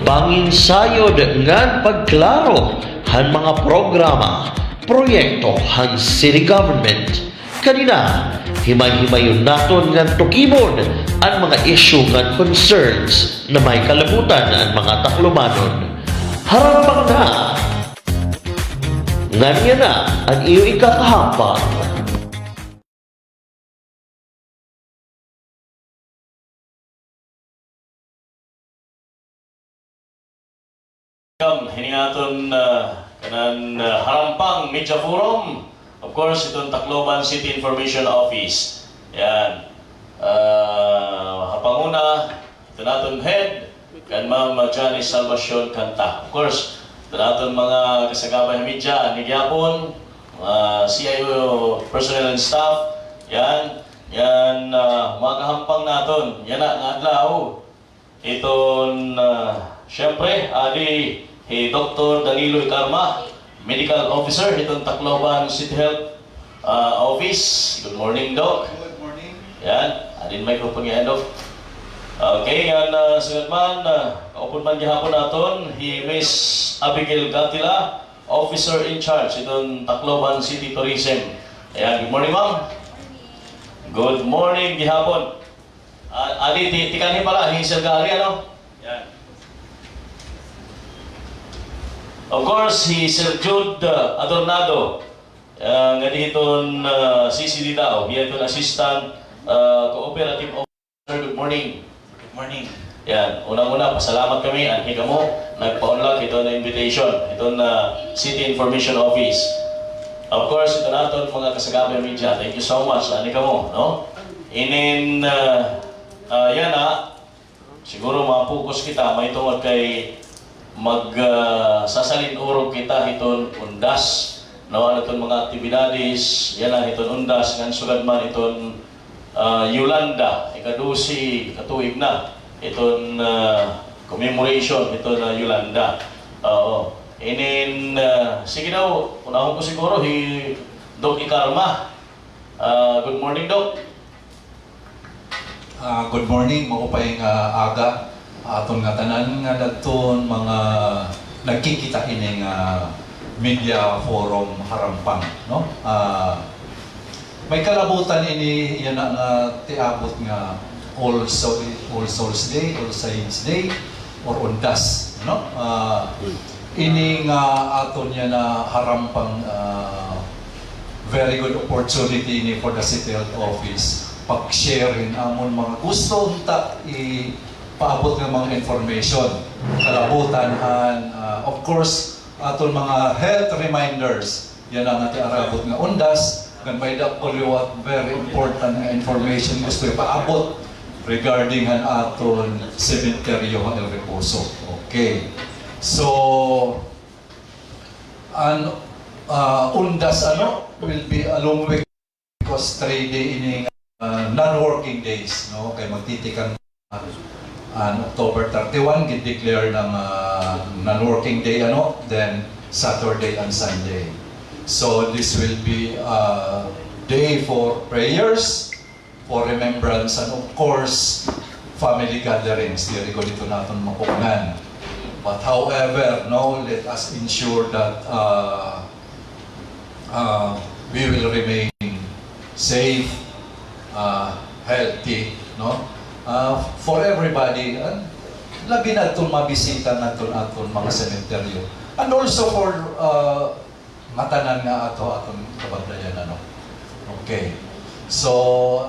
bangin sayod ngan pagklaro han mga programa, proyekto han city government. Kanina, himay-himayon naton ngan tukibon ang mga issue ngan concerns na may kalabutan ang mga Taclobanon. Harapang na! Nganya na ang iyo ikakahampang. Hiningaton kanan harampang media forum. Of course, itong Tacloban City Information Office. Yan. Hapanguna, ito natin head, kan Ma'am Janice Salvacion Canta. Of course, ito natin mga kasagabay media, Nigyapon, CIO personnel and staff. Yan. Yan, mga kahampang natin. Yan na, adlaw. Itong, syempre, adi, Dr. Danilo Icarma, Medical Officer, itong Tacloban City Health Office. Good morning, Doc. Good morning. Yan, adin microphone yan, Doc. Okay, yan, sunod man, kaupon man gihapon naton, Miss Abigail Gatila, Officer in Charge, itong Tacloban City Tourism. Ayan, good morning, ma'am. Good morning, gihapon. Adi, tikanin pala, Hazel Gari, ano? Yan. Of course, si Sir Jude Adornado, nga dihiton CCD Dao, dihiton Assistant Cooperative Officer. Good morning. Good morning. Yan, unang-una, pasalamat kami, anhi ka mo, nagpa-unlock ito na invitation, ito na City Information Office. Of course, ito natin mga kasagabay media, thank you so much, anhi ka mo, no? Inin, yan siguro mapukus kita, may tungod kay sasalin urog kita hiton undas, no, ano itong mga aktibidades, yan na hiton undas, ngan sugad man iton Yolanda, ikadusi, katuig na, iton commemoration, iton Yolanda. Sige daw, unahon ko siguro, Doc Icarma. Good morning, Doc. Good morning, maupay nga aga. Aton nga tanan nga dagton mga nagkikita ining media forum harampang, no? May kalabutan ini yan nga tiabot nga All Souls Day, All Saints Day, or Undas, no? Ini nga aton yan na harampang very good opportunity ni for the City Health Office pag-sharein amon mga gusto unta paabot ng mga information, kalabutan, of course, aton mga health reminders, yan ang ating arabot nga undas, kan may dakuliwat very important nga information gusto ipaabot regarding ang aton cementerio ng El Reposo. Okay. So, an undas will be a long week because 3 day ini non-working days, no? Kay magtitikan October 31, gid-declare ng non-working day, then Saturday and Sunday. So this will be a day for prayers, for remembrance, and of course, family gatherings. Diri ko dito natin mapungan. But however, no, let us ensure that we will remain safe, healthy, no? For everybody, labi na itong mabisita na itong mga sementeryo. And also for matanan nga atong kabagdayan, Okay. So,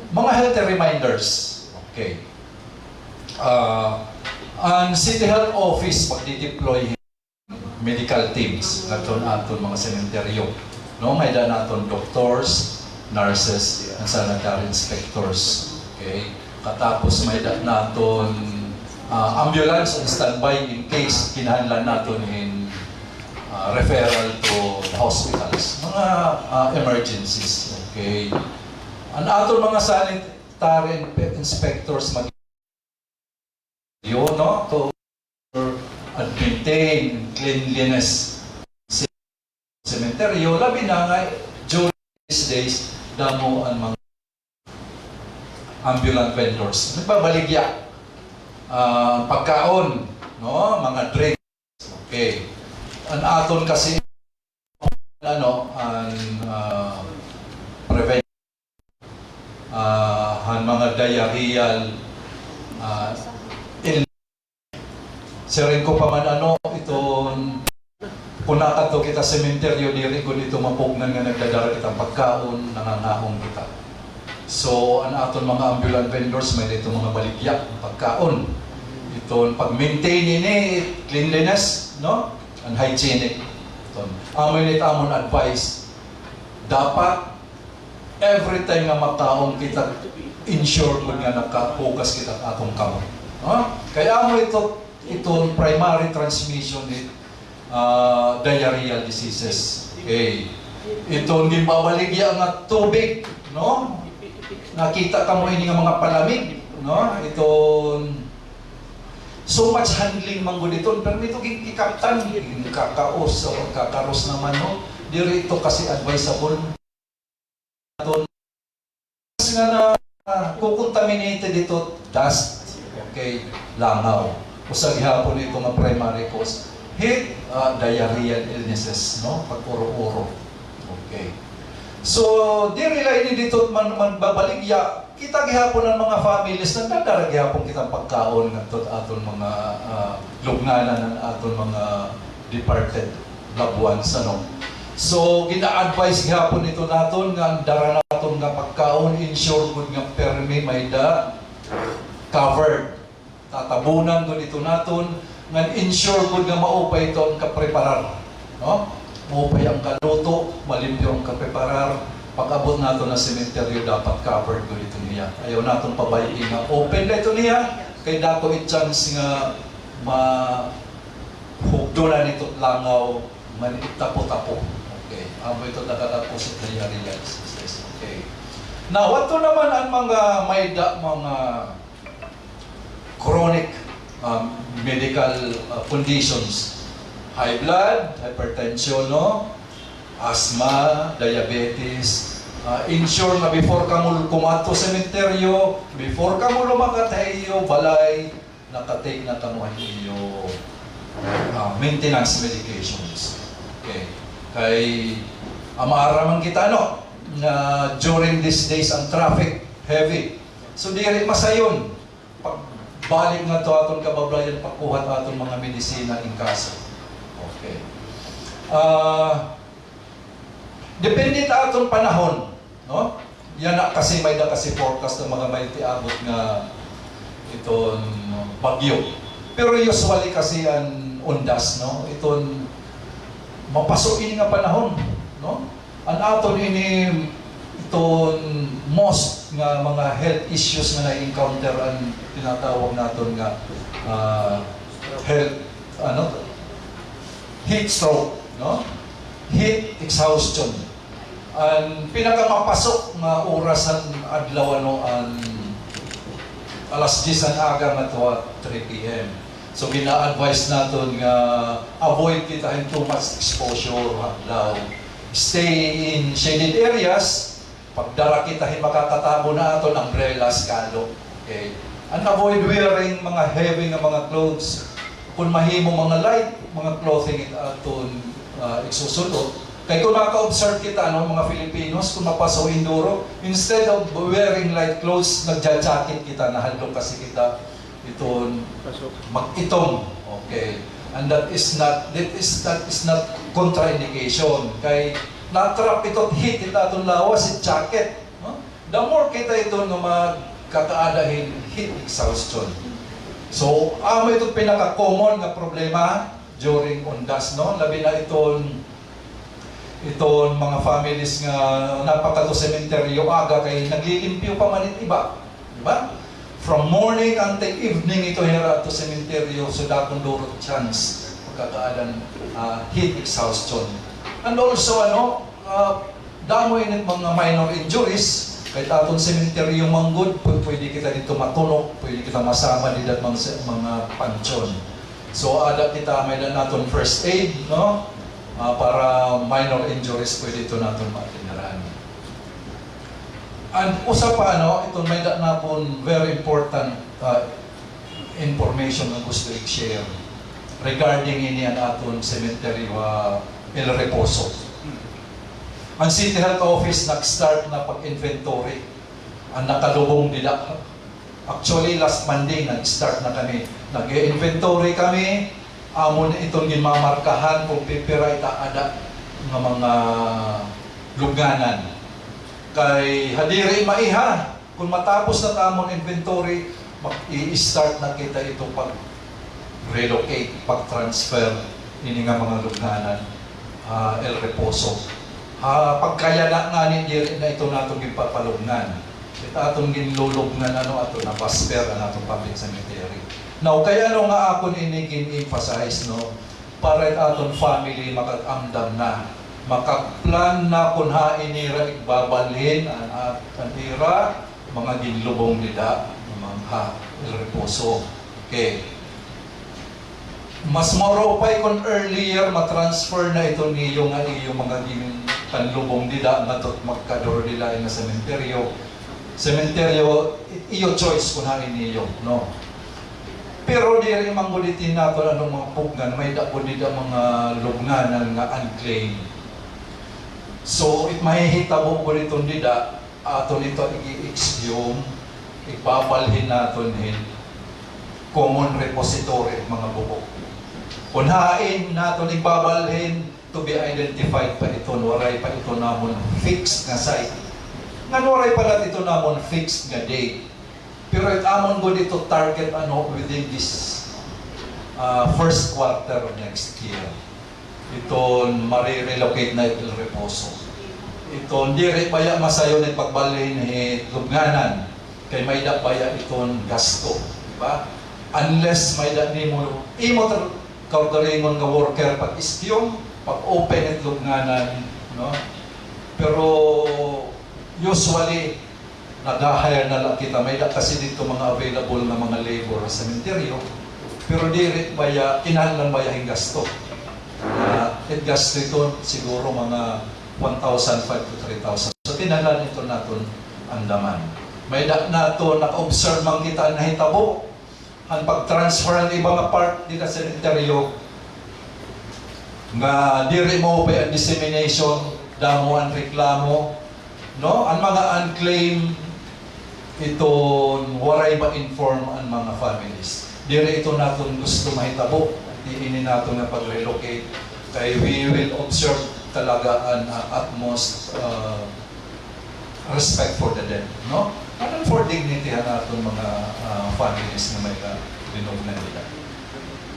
mga healthy reminders. Okay. Ang City Health Office, pag-deploy medical teams na itong mga sementeryo. No, may daan natin doctors, nurses, and sanitary inspectors. Okay. Katapos may naton ambulance on standby in case kinahanglan naton in referral to the hospitals. Mga emergencies. Okay. Ang aton mga sanitary inspectors to maintain cleanliness cemetery. Labi na nga during these days damo ang mga ambulant vendors. Nagbabaligya. Pagkaon, no? Mga drinks. Okay. Ang aton kasi ang prevent ang mga diarrheal sirin ko pa man iton punaka to kita sementeryo diri ko dito mapugnan nga nagdadala kitang pagkaon nangangahong kita. So ang aton mga ambulant vendors may dito mga baligya pagkaon. Iton pag-maintain ini cleanliness, no? And hygienic. Iton. Amon advice dapat every time nga makaon kita ensure mo nga naka-focus kita atong kamot. No? Kaya mo itong primary transmission diarrheal diseases. Okay. Ito hindi mabaligya nga tubig, no? Nakita ka mo ini nga mga palamig, no? Ito so much handling man gud ito, pero ito gikaptan kakaros naman, no? Diri ito kasi advisable aton kasi nga na kukontaminated ito dust, okay, langaw. Usa gihapon ito nga primary cause heat, diarrheal illnesses, no? Pag-uro-uro. Okay. So, di rila ini dito man babaligya. Kita gihapon ang mga families na nagdara gihapon kitang pagkaon ng aton mga lugnanan ng aton mga departed loved ones, ano? So, gina-advise gihapon ito naton nga ang dara naton nga pagkaon ensure good nga permi may da covered. Tatabunan doon ito naton nga ensure good nga maupay ito ang kapreparar, no? Maupay ang kaluto, malimpyo ang kapreparar. Pag-abot nato na sementeryo dapat covered doon ito niya. Ayaw naton pabayin nga open na ito niya kay dato i-chance nga hugdonan ito langaw manitapo-tapo. Okay. Amo ito nakatapos sa diarrheal disease. Okay. Now, ato naman ang mga mga chronic medical conditions. High blood, hypertension, no? Asthma, diabetes. Ensure na before ka mo kumato sa sementeryo, before ka mo lumakat sa iyo balay, nakatake na ka mo ang iyo maintenance medications. Okay. Kay maaraman kita, no? Na during these days ang traffic heavy. So di rin masayon. Balik nga to atong kababayan pagkuhat atong mga medisina in kaso. Okay. Depende ta atong panahon, no? Yan na kasi may da kasi forecast ng mga may tiabot nga iton bagyo. Pero usually kasi ang undas, no? Iton mapasok ini nga panahon, no? Ang aton ini iton most nga mga health issues nga na-encounter ang tinatawag naton nga health heat stroke, no? Heat exhaustion. Ang pinakamapasok nga orasan adlaw ang alas 10 ang aga nga to 3 p.m. So gina-advise naton nga avoid kita in too much exposure adlaw. Stay in shaded areas. Pagdara kita makakatabo na aton umbrellas kalo. Okay. And avoid wearing mga heavy nga mga clothes. Kung mahimo mga light, mga clothing aton isusulot. Kaya kung maka-observe kita, mga Filipinos, kung mapaso Induro, instead of wearing light clothes, nagja-jacket kita, nahandog kasi kita iton mag-itom. Okay. And that is not contraindication. Kay natrap ito heat aton lawas si jacket. No? The more kita ito nga magkakaadahin heat exhaustion. So, amo ito pinaka-common nga problema during undas, no? Labi na iton mga families nga napakato sementeryo aga kay naglilimpyo pa man iba, di ba? From morning until evening ito hera to sementeryo so dakong durot chance pagkakaadan heat exhaustion. And also damoy ng mga minor injuries kahit atong sementeryo manggod pwede kita dito matulog, pwede kita masama dito mga pansyon. So ada kita may naton first aid, no? Para minor injuries pwede ito natin matinaraan. And usa pa ito may na po very important information nga gusto i-share regarding ini ang aton cemetery wa El Reposo. Ang City Health Office nag-start na pag-inventory. Ang nakalubong nila. Actually, last Monday, nag-start na kami. Nag-inventory kami. Amon itong ginmamarkahan kung pipira itaada ng mga lugnanan. Kay hadiri maiha. Kung matapos na tamon inventory, i-start na kita ito pag-relocate, pag-transfer ini nga mga lugnanan. El Reposo. Pagkaya nga ni diri na ito natong gipapalugnan. Ito atong ginlulugnan ato na pasper atong public cemetery. Now kaya nga ako ini gin-emphasize para aton family makag-amdam na makaplan na kun ha inira igbabalhin ang ira mga ginlubong nila mga El Reposo. Okay. Mas moro pa'y kung earlier matransfer na ito niyo nga iyo mga kanlubong nila nga magkador nila na sementeryo. Sementeryo, iyo choice kung hain niyo, no? Pero di rin manggulitin nato anong mga pugnan, may dako nila mga lugnanan nga unclaimed. So, mahihitabo ko nito nila, ato nito i-exhume, ipabalhin natin common repository mga bubok. Kunhain natin ibabalhin to be identified pa ito, waray pa ito namon fixed na site. Nga waray pala ito namon fixed nga date. Pero amon ko dito target within this first quarter of next year. Ito marirelocate na El Reposo. Ito hindi rin baya masayo na pagbalhin lugnanan. Kay may da baya itong gasto. Diba? Unless may da ni mo kaugalingon nga worker pag-ispyon, pag-open at lugnanan, no? Pero usually nag-hire na lang kita, may kasi dito mga available na mga labor sa cementerio, pero di rin baya, kinahanglan baya yung gasto. At gasto ito siguro mga 1,500 to 3,000. So tinahanglan ito natin andaman. May nato naka-observe mang kita na hitabo, ang pag-transfer ng ibang part dito sa cementerio nga diri mo ba ang dissemination, damo ang reklamo, no? Ang mga unclaimed ito waray ma-inform ang mga families. Diri ito natin gusto mahitabo, diinin natin na pag-relocate. Kaya we will observe talaga ang utmost respect for the dead, no? Ano for dignity natin mga families na may dinugnan nila.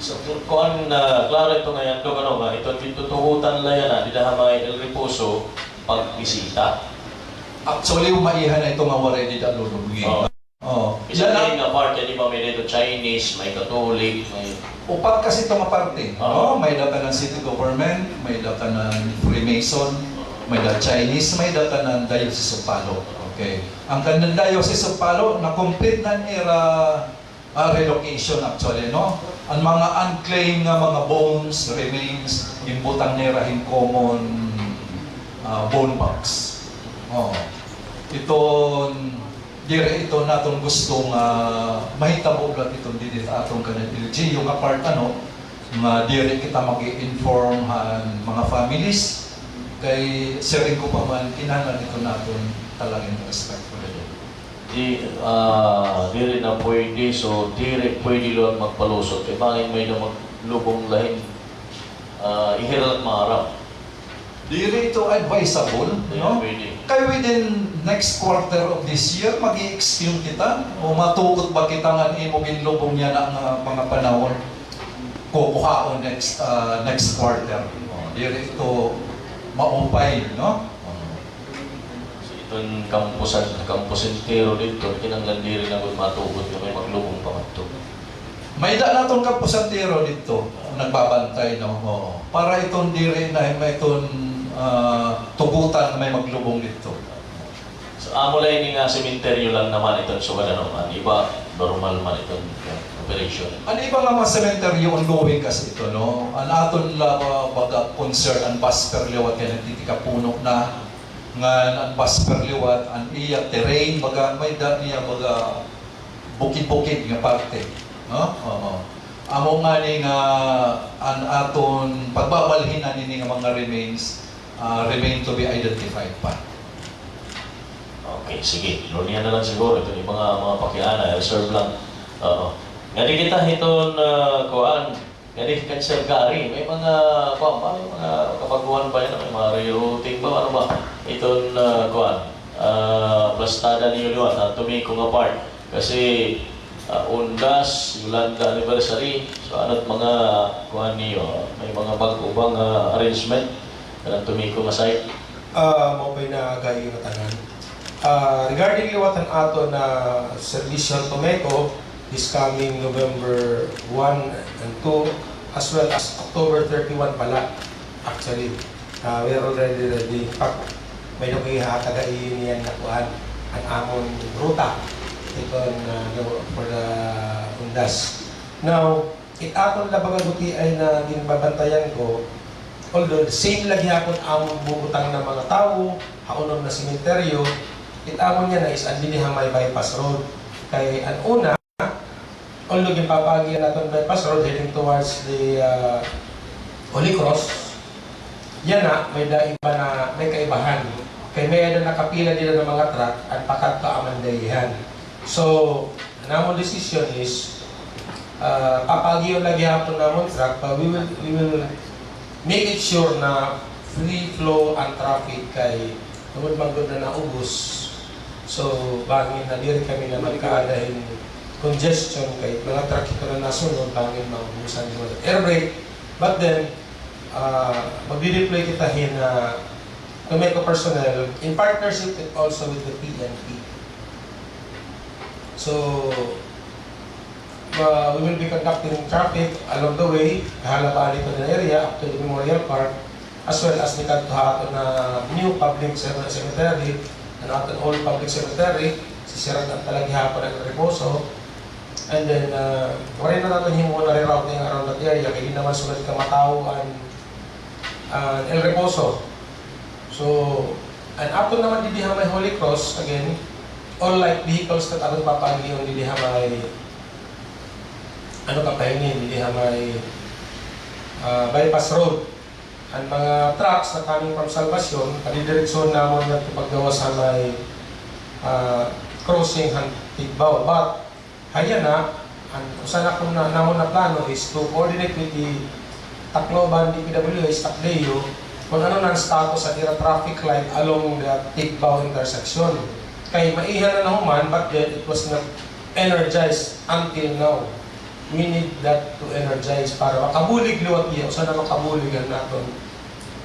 So, kung klaro ito ngayon, ito tutuhutan lang yan, di na may El Reposo pagbisita. Actually, umaihan na ito nga waray di lulubugin. Isa din nga part, di ba may dito Chinese, may Catholic, may... Upat kasi ito nga parte. No? May data ng city government, may data ng Freemason, may data Chinese, may data ng Diocese of Palo. Okay. Ang kandang Diocese of Palo, na-complete na era relocation actually, no? Ang mga unclaimed nga mga bones, remains, imbutang nera in common bone box. Dire ito natong gustong mahitabo lang itong didit atong kanang LG, yung apart nga dire kita mag-i-inform mga families, kay sharing ko pa man, kinahanglan ito natin talagang respect for the dead. Di rin na pwede, so di rin pwede lang magpalusot. Kaya bakit may na maglubong lahin, ihirap maharap. Di rin ito advisable, no? Pwede. Kaya within next quarter of this year, mag-i-exhume kita, o matukot ba kita nga imo ginlubong niya na mga panahon, kukuhaon next quarter. Di rin ito maupay, no? Itong kampusentero dito, kinanglan diri na kung matubot na may maglubong pa ito. May da natong kampusentero dito, nagbabantay, no? Para itong diri na may itong tugutan na may maglubong dito. So, amulay ni nga sementeryo lang naman itong sugat naman. Iba, normal man itong operation. Ano iba nga mga cemetery ongoing kasi ito, no? Ang aton baga concern ang Basper liwat kaya nagtitika puno na nga ang Basper liwat ang iya terrain baga may da niya baga bukid-bukid nga parte. no? Oo. Amo nga ning an aton pagbabalhin na nini nga mga remains remain to be identified pa. Okay, sige. Lunihan na lang siguro. Ito yung mga pakiana. Reserve lang. Oo. Ngadi kita iton kuan. Ngadi conserve gari. May mga kuan ba? May mga kapaguan ba yan? May mga rerouting ba? Ano ba? Iton kuan. Plastada ni Yuliwan. Tumiko nga part. Kasi Undas, Yolanda anniversary. So ano't mga kuan niyo. May mga bag-ubang arrangement. Kanang tumiko nga site. Mopay na gayo na tanan. Regarding liwatan ato na Servicio Tomeco this coming November 1 and 2 as well as October 31 pala actually we are already ready. In fact, may nakihatagai niyan na kuhan ang amon ruta ito for the Undas. Now, aton labagaguti ay na ginbabantayan ko, although the same lagi hapon amon bubutang ng mga tao haunon na sementeryo, itamon niya na is ang Lilihamay Bypass Road. Kay ang una, although yung papagyan natin bypass road heading towards the Holy Cross, yan na, may kaibahan. Kay may nakapila nila ng mga truck at pakat pa amandayihan. So, namon decision is, papagyan lagi hapon namon truck, but we will make it sure na free flow ang traffic kay tungod manggod na naubos. So, bangin na diri kami na magkaadahin congestion kay mga truck ito na nasunod, bangin maubusan yung air brake. But then, magdi-deploy kita na Tomeco personnel in partnership also with the PNP. So, we will be conducting traffic along the way, kahalabaan ito na area up to the Memorial Park, as well as ni kadtuhato na new public cemetery, na ating old public cemetery, sisirag ang talaghihapon ng Reposo. And then, wala na natin himo na rerouting around that area, kaya hindi naman sulit ka matawag El Reposo. So, and ato naman Lilihamay Holy Cross, again, all light vehicles na ating papagi yung Lilihamay, Lilihamay Bypass Road. Ang mga trucks na coming from Salvacion, kadidiretsyon namon na paggawa sa may crossing ng Tigbaw. But, haya na, usan akong namon na plano is to coordinate with the Tacloban, DPWH, Tacleo, kung ano na ang status sa tira traffic light along the Tigbaw intersection. Kaya maihan na nahuman, but yet it was not energized until now. We need that to energize para makabulig liwat iya. Usa na makabuligan naton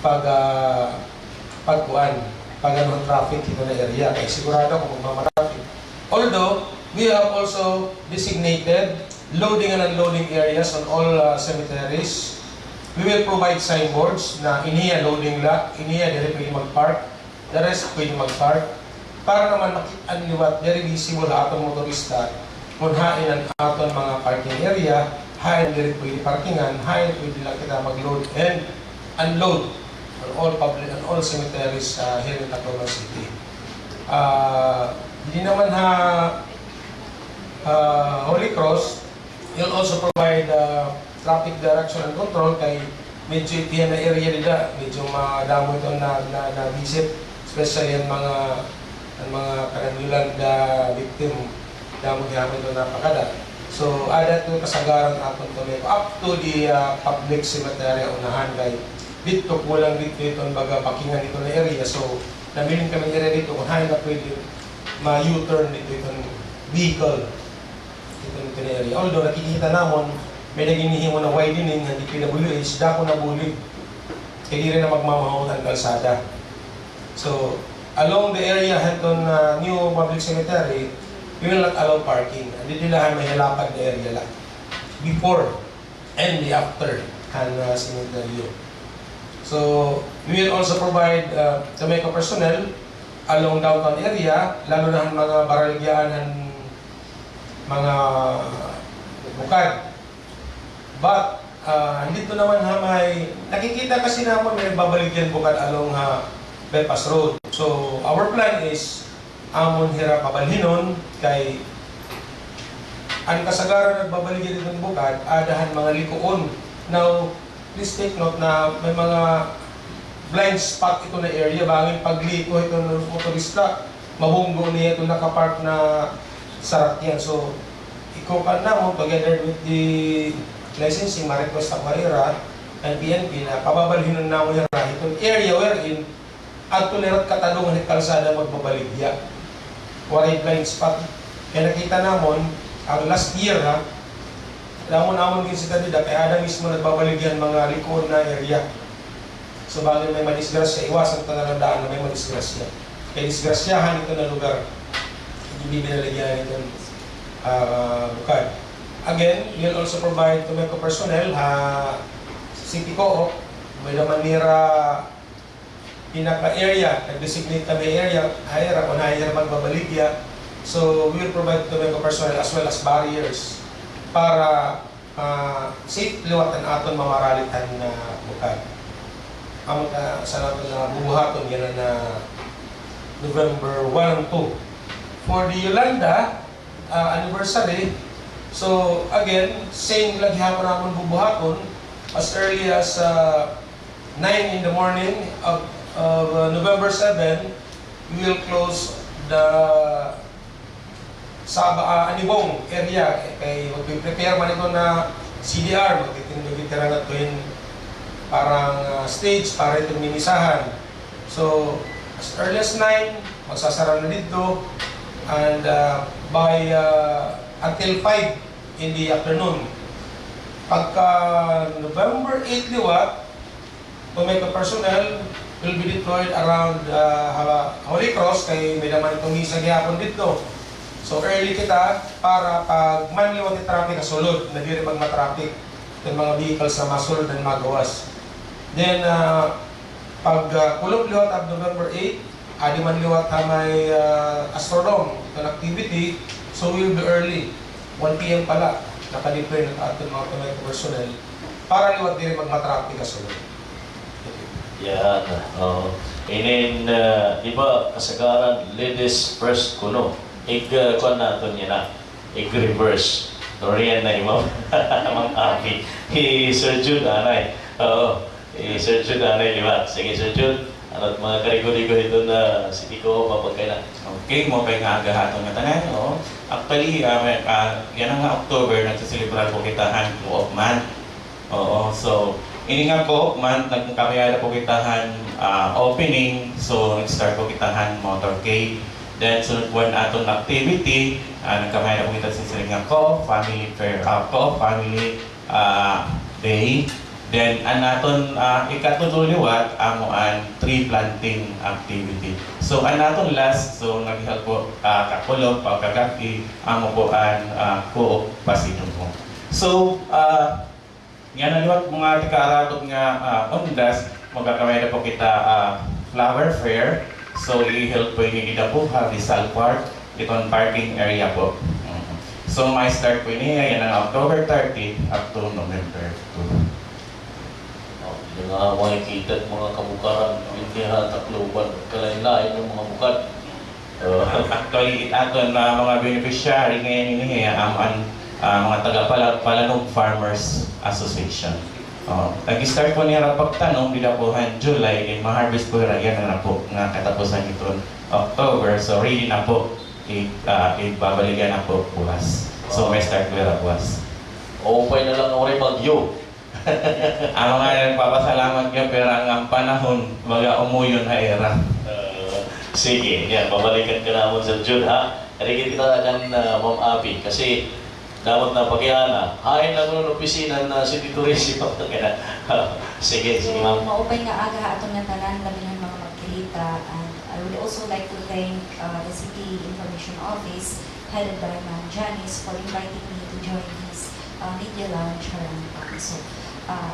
pag anong traffic ito na area. Kaya sigurado kung magmamarami. Although, we have also designated loading and unloading areas on all cemeteries. We will provide signboards na iniya loading la, iniya diri pwede mag-park, the rest pwede mag-park. Para naman makita liwat, very visible atong motorista kung hain ang aton mga parking area, hain diri pwede parkingan, hain pwede lang kita mag-load and unload on all public and all cemeteries here in Tacloban City. Hindi naman Holy Cross, you'll also provide traffic direction and control kay medyo itiyan na area nila, medyo madamo ito na visit, especially ang mga kanandulan na victim. Damo gyapon ito napakada. So, add to kasagaran aton Tomeco up to the public cemetery unahan kay dito kulang dito itong baga pakingan dito na area. So, nabiling kami area dito kung hain na pwede ma-U-turn dito itong vehicle dito na area. Although nakikita namon may naginihimo na widening hindi PWH dako na bulig. Kaya di rin na magmamahon ang kalsada. So, along the area hanton new public cemetery, we will not allow parking. Hindi nila may halapad na area lang. Before and the after ang cemetery. So, we will also provide Tomeco personnel along downtown area, lalo na ang mga baralgyaan ng mga bukad. But, dito naman may, nakikita kasi naman may babaligyan bukad along Bypass Road. So, our plan is amon hira pabalhinon kay ang kasagaran nagbabaligya dito ng bukad, adahan mga likuon. Now, please take note na may mga blind spot ito na area, bangin pagliko ito ng motorista, mabunggo niya ito nakapark na sarakyan. So, ikaw pa na mo, together with the licensing, ma-request ako ira and PNP na pababalhin na mo yung itong area wherein at tulirat katalungan at kalsada magbabaligya. Waray blind spot. Kaya nakita namon, ang last year ha, namon din si kandidat, kaya ada mismo nagbabaligyan mga likoon na area. So bagay may madisgrasya, iwasan ka na ng daan na may madisgrasya. Kaya disgrasyahan ito na lugar. Hindi binaligyan ito bukad. Again, we'll also provide to MECO personnel, City Co-op, may naman nira pinaka-area, nag-designate kami area, hire o na-hire magbabaligya. So, we will provide to MECO personnel as well as barriers para safe liwatan aton mamaralitan na bukad. Amot sa natin na bubuhaton yan na November 1 and 2. For the Yolanda anniversary, so again, same lagihapon naman bubuhaton as early as 9 in the morning of November 7, we will close the Anibong area. Kaya mag-prepare man ito na CDR, mag-titira na ito yung parang stage para itong minisahan. So, as early as 9, magsasara na dito, and by until 5 in the afternoon. Pagka November 8 liwat, MECO personnel will be deployed around Holy Cross, kay may naman itong misa gihapon dito. So early kita para pag manliwat yung traffic kasulod, na di rin magmatraffic yung mga vehicles na masulod and magawas. Then, pag kulog liwat at November 8, adi man liwat may Astrodome, itong activity, so we will be early. 1 p.m. pala, nakadeploy ng ating mga MECO personnel para liwat di rin magmatraffic kasulod. Yan. And then, iba, kasagaran, ladies first kuno. Kuan natin yan na. Reverse. Dorian na imaw. Mang api. Sir Jude, anay. Sir Jude, anay, liwat. Sige, Sir Jude. Ano't mga karigo-rigo ito na City Co, mapagkailan. Okay, mo pa nga agahaton nga tanan, no? Actually, yan ang October, nagsasilibrar po kitahan co-op month. Oo, so, ini nga co-op month, nagkamayada po kitahan opening, so nag-start po kitahan motorcade. Then, sunod po aton activity, nagkamayada po kita sa siling nga co-op, family fair, co-op family day. Then, anaton ikatutuliwat amuan tree planting activity. So, anaton last, so nag-help po kakulog, pagkagaki, amo po an co-op pasidong po. So, yan naliwat mga tikaratot nga ondas, magkakamay na po kita flower fair. So, i-help po yung Idapuha, Rizal Park, itong parking area po. So, may start po niya, yan ang October 30 up to November 2. Yung makikita at mga kabukaran, hindi hatakluban, kalain-lain yung mga bukad. Actually, aton na mga beneficiary ngayon ini mga taga-Palanog Farmers Association. Nag-start po niya pagtanong, Didapuhan, July, and ma-harvest po yan na po nga katapusan ito October. So, ready na po, ibabalikan na po bukas. So, may start po yung bukas. Upay na lang ako rin bagyo. Ang mga nagpapasalamat ka, pero ang panahon, baga umuyon na era. Sige, yan, pabalikan ka naman sa June, ha? Karigit kita kan Ma'am Abby, kasi dapat na pagyana, hain lang ng opisina na City Tourism. Sige, sige ma'am. Maupay nga aga atong nga tanan labi ng mga magkilita, and I would also like to thank the City Information Office headed by Ma'am Janice for inviting me to join this media lounge around town. So,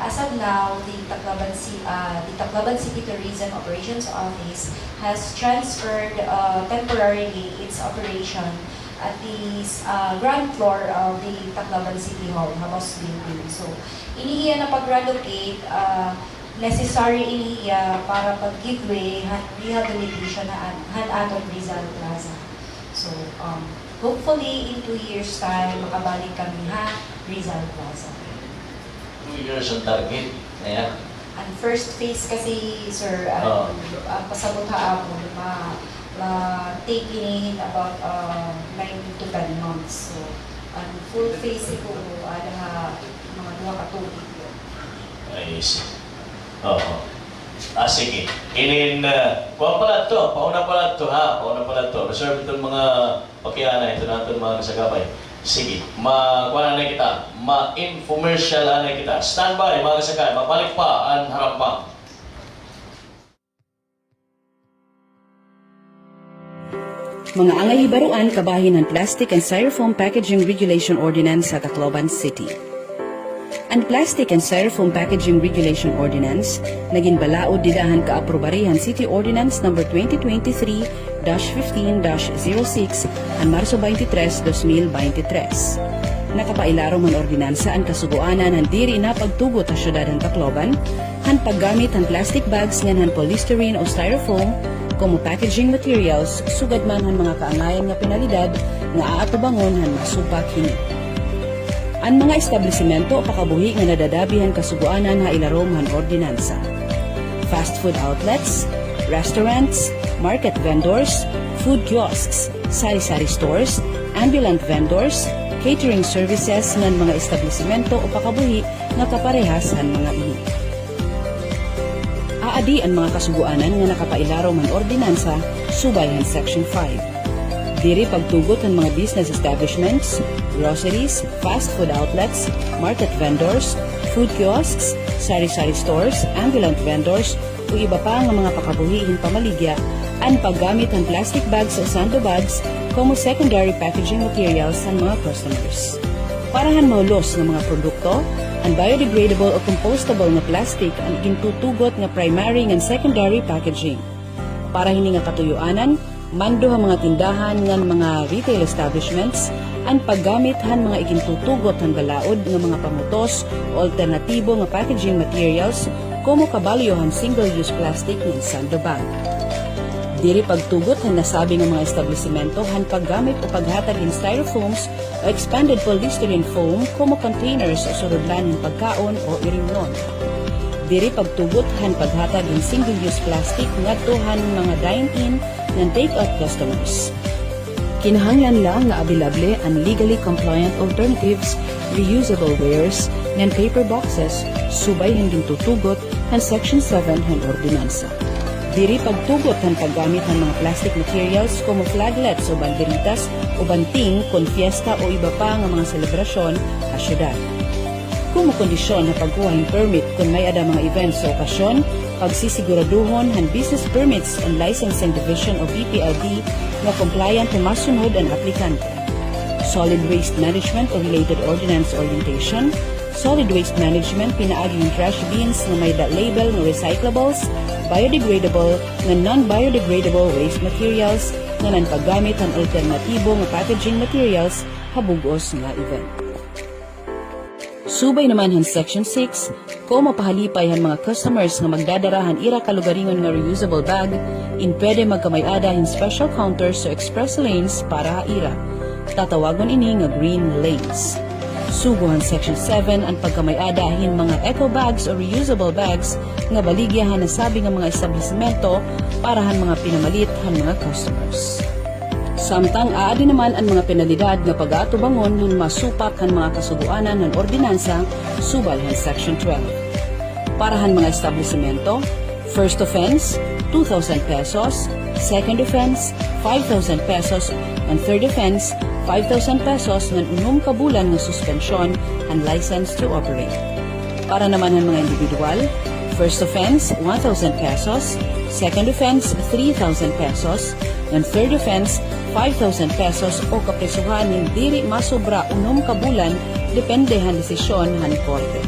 as of now, the Tacloban City Tourism Operations Office has transferred temporarily its operation at the ground floor of the Tacloban City Hall, House Building. So, inihiya na pag-relocate, necessary inihiya para pag-giveaway, rehabilitation na Han Aton Rizal Plaza. So, hopefully in 2 years time, makabalik kami ha, Rizal Plaza. 2 years ang target. Ayan. Ang first phase kasi, sir, Oo. pasabot haapon, take in about 9 to 10 months. So, ang full phase siguro, mga 2 ka tubig. I see. Oo. Sige. Kuha pala ito. Pauna pala ito ha. Pauna pala ito. Reserve itong mga pakiana. Ito na itong mga kasagabay. Sige. Kuha na kita. Ma-infomercial na kita. Stand by mga kasagabay. Mabalik pa ang harampang. Mga angay hibaruan kabahin ng Plastic and Styrofoam Packaging Regulation Ordinance sa Tacloban City. Ang Plastic and Styrofoam Packaging Regulation Ordinance naging balaod didahan kaaprobarihan City Ordinance No. 2023-15-06 ang Marso 23, 2023. Nakapailarong man ordinansa ang kasuguanan ng diri na pagtugot sa syudad ng Tacloban, han paggamit ng plastic bags ngan han polystyrene o styrofoam como packaging materials sugad man han mga kaangayan nga penalidad nga aatubangon han masupak hini. Ang mga establisimento o pakabuhi nga nadadabihan kasuguanan ha ilarom han ordinansa. Fast food outlets, restaurants, market vendors, food kiosks, sari-sari stores, ambulant vendors, catering services ng mga establisimento o pakabuhi nga kaparehas han mga ini. Aadi ang mga kasuguanan nga nakapailarom ang ordinansa subay han Section 5. Diri pagtugot ng mga business establishments, groceries, fast food outlets, market vendors, food kiosks, sari-sari stores, ambulant vendors, o iba pa nga mga pakabuhihin pamaligya ang paggamit ng plastic bags o sando bags como secondary packaging materials sa mga customers. Parahan maulos ng mga produkto, ang biodegradable o compostable na plastic ang gintutugot nga primary and secondary packaging. Para hindi nga katuyuanan, mando ang mga tindahan ngan mga retail establishments ang paggamit han mga igintutugot han balaod nga mga pamutos o alternatibo nga packaging materials como kabalyo han single-use plastic ng sando bag. Diri pagtugot han nasabi nga mga establisimento han paggamit o paghatag in styrofoams o expanded polystyrene foam como containers o surudlan ng pagkaon o irimnon. Diri pagtugot han paghatag in single-use plastic ngadto han mga dine-in ng take-out customers. Kinahanglan lang nga available ang legally compliant alternatives, reusable wares, ng paper boxes, subay hindi tutugot ng Section 7 ng ordinansa. Diri pagtugot ng paggamit ng mga plastic materials como flaglets o banderitas o banting kon fiesta o iba pa nga mga selebrasyon sa syudad. Kung kondisyon na pagkuha ng permit kung may ada mga events o okasyon, pagsisiguraduhon han Business Permits and Licensing Division o BPLD na compliant na masunod ang aplikante. Solid Waste Management o related ordinance orientation, solid waste management pinaaging trash bins na may label na recyclables, biodegradable na non-biodegradable waste materials na nan paggamit ang alternatibo nga packaging materials habugos nga event. Subay naman han Section 6, kung mapahalipay han mga customers nga magdadarahan ira kalugaringon nga reusable bag, in pwede magkamayada hin special counters o express lanes para haira. Tatawagon ini nga green lanes. Suguhan Section 7 ang pagkamayada hin mga eco bags o reusable bags nga baligyahan na sabi nga mga establisimento para han mga pinamalit han mga customers. Samtang aadi naman ang mga penalidad nga pag-aatubangon ng masupak han mga kasuguanan ng ordinansa subay han Section 12. Para han mga establisimento, first offense, 2,000 pesos, second offense, 5,000 pesos, and third offense, 5,000 pesos ng unong kabulan ng suspensyon and license to operate. Para naman han mga individual, first offense, 1,000 pesos, second offense, 3,000 pesos, and third offense, 5,000 pesos o kapresuhan ng diri masobra unong kabulan depende han desisyon han korte.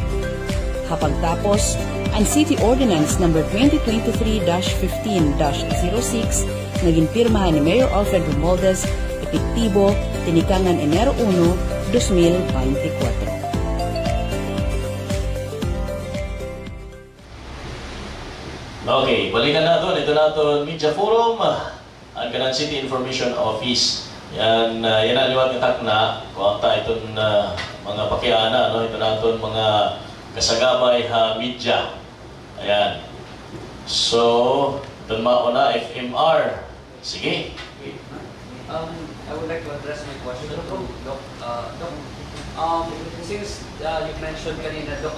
Kapagtapos, ang City Ordinance No. 2023-15-06 naging pirmahan ni Mayor Alfred Romualdez, epektibo tinikangan Enero 1, 2024. Okay, balikan natin. Ito natin Media Forum, ang Ganan City Information Office. yan ang liwat ng takna, kung ta itong mga pakiana, no? Ito na itong mga kasagabay media. Ayan. So, itong mauna, FMR. Sige. I would like to address my question to Doc. Doc, since you mentioned kanina, Doc,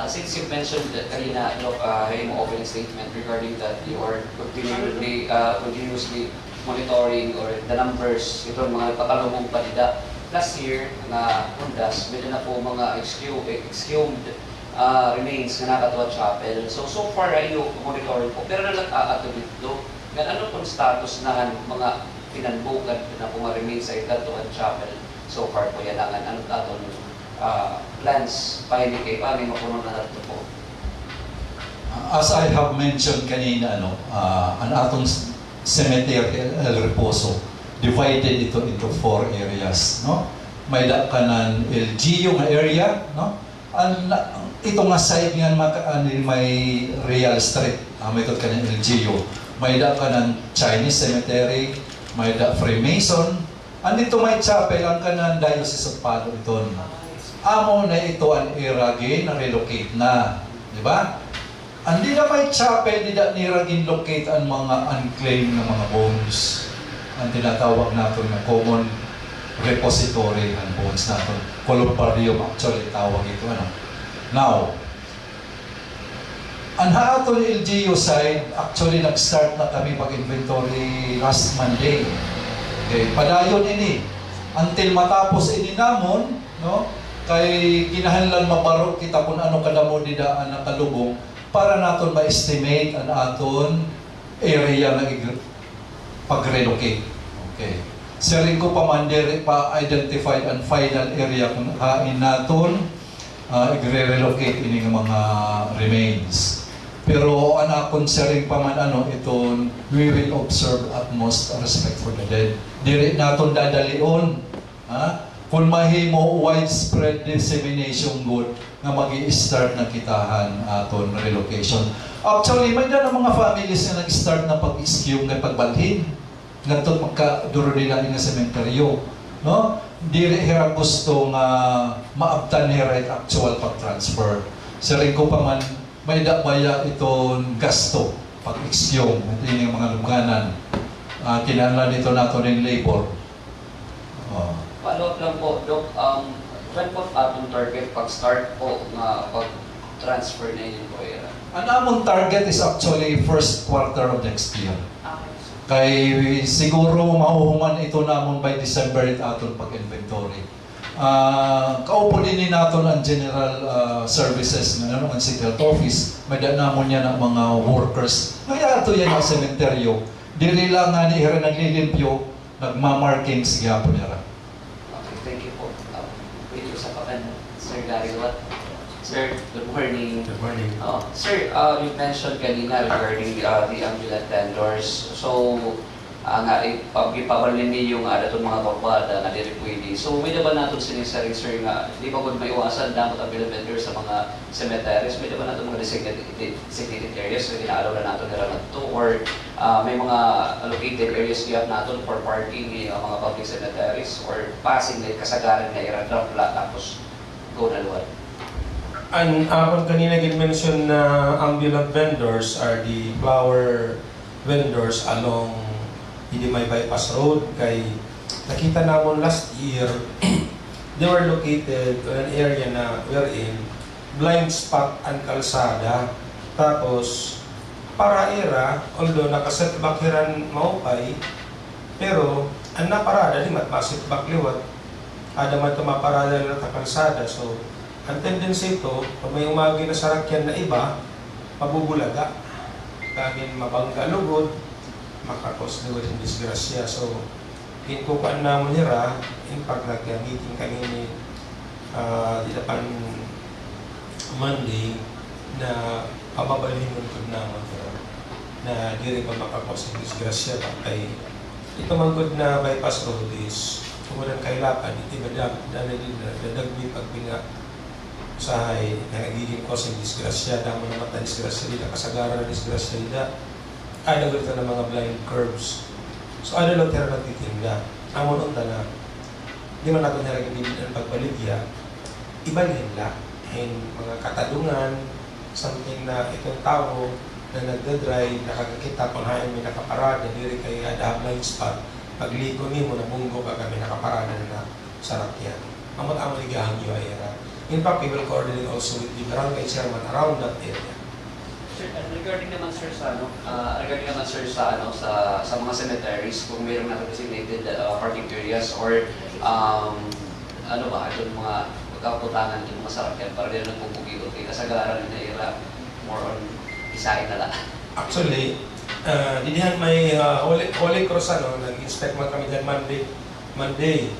since you mentioned kanina, Doc, yung opening statement regarding that you are continuously monitoring or the numbers, itong mga pakalumong panida. Last year, na Hondas, medyo na po mga exhumed remains na nakatuwa chapel. So far ay yung monitoring po. Pero na nag-aatulit do, ano pong status na mga pinanbukan na po mga remains sa Ikatuan Chapel? So far po yan ang anong atong plans pahinig kay paano mapuno na nato po. As I have mentioned kanina, ang atong cemetery El Reposo, divided ito into 4 areas, no? May kanan LGU nga area, no? Ito nga side nga may Real Street, may ito kanan LGU. May kanan Chinese Cemetery, may Freemason. Andito may chapel ang kanan Diocese of Palo ito. Amo na ito ang iragin na relocate na, di ba? Andi na may chapel, di na niragin locate ang mga unclaimed na mga bones. Ang tinatawag natin na common repository ng bones natin. Columbarium actually tawag ito. Now, ang haatong LGU side, actually nag-start na kami pag-inventory last Monday. Okay, padayon ini. Until matapos ini namon, no? Kay kinahanglan mabarok kita kung ano kadamo didaan na kalubong para naton ma-estimate ang aton area na pag-relocate. Okay. Siring ko pa-identify ang final area kung hain naton i-relocate ini ng mga remains. Pero akong siring pa man ito, we will observe utmost respect for the dead. Diri naton dadalion, kung mahimo widespread dissemination good nga magi-start na kitahan aton relocation. Actually, may na mga families na nag-start na pag-iskyong nga pagbalhin. Ngadto magkaduro nila nga sementeryo, no? Dili hira gusto nga maabtan ni right actual pag-transfer. Siring ko pa man may dabaya iton gasto pag-iskyong ini mga luganan. Kinahanglan ito nato ning labor. Follow-up lang po, Doc. When po atong target pag-start po na pag-transfer na yun po era? Ang among target is actually first quarter of next year. Kay siguro mahuhuman ito namon by December atong pag-inventory. Kaupo din naton ang general services nga ang city health office. May namon niya ng mga workers. Kaya ato yan ang sementeryo. Dili lang nga ni naglilimpyo, nagmamarkings gyapon nila. Thank you po. Wait, usapan Sir Gary Watt. Sir, good morning. Good morning. Sir, you mentioned kanina regarding the ambulant vendors. So, nga ipabalin niyo yung itong mga pagbada na diri pwede. So, may naman natin sinisaring, sir, nga di pa kung may iwasan dapat ambulant vendors sa mga cemeteries. May naman natin mga designated areas na ginaalaw na natin nila to, or may mga allocated areas we have natin for parking ng mga public cemeteries, or passing na kasagaran na iradapla tapos go na luwad. And akong kanina gin-mention na ambulant vendors are the flower vendors along Idimay Bypass Road. Kay nakita namon last year, they were located in an area na we're in, blind spot ang kalsada. Tapos, para era, although nakasetback hiran maupay, pero ang naparada di masetback liwat, ada man ito maparada na ta kalsada. So, ang tendency ito, pag may umagi na sarakyan na iba, mabubulaga. Kagin mabangga lugod, makakos na walang disgrasya. So, kinkupan na mo nira, in fact, nag-meeting kami ni di dapan Monday na pababalhin mo ito naman na di rin pa makakos ng disgrasya. Ay, ito man good na bypass road is kumulang kailapan, iti ba dadagbi pagpinga usahay na nagiging cause ng disgrasya, damo na mata disgrasya nila, kasagaran na disgrasya nila. Ay, nagulito ng mga blind curves. So ano lang tira nagtitinda. Amon unta na di man ako nilagay din ang pagbaligya, iba nila. And mga katalungan, something na itong tao na nagdadrive, nakakakita kung hain may nakaparada, diri kay ada blind spot, pagligo nimo na munggo ka kami nakaparada na sa rakyan. Amot-amot ligahan yung era. In fact, we will coordinate also with the barangay chairman around that area. Sir, regarding naman sir sa sa mga cemeteries, kung mayroong naka-designated parking areas or ano ba, itong mga pagkaputangan ng mga sarakyan para din nagpupugitot kay kasagaran na era, more on isain na lang. Actually, didihan may Holy Cross nag-inspect man kami dyan Monday.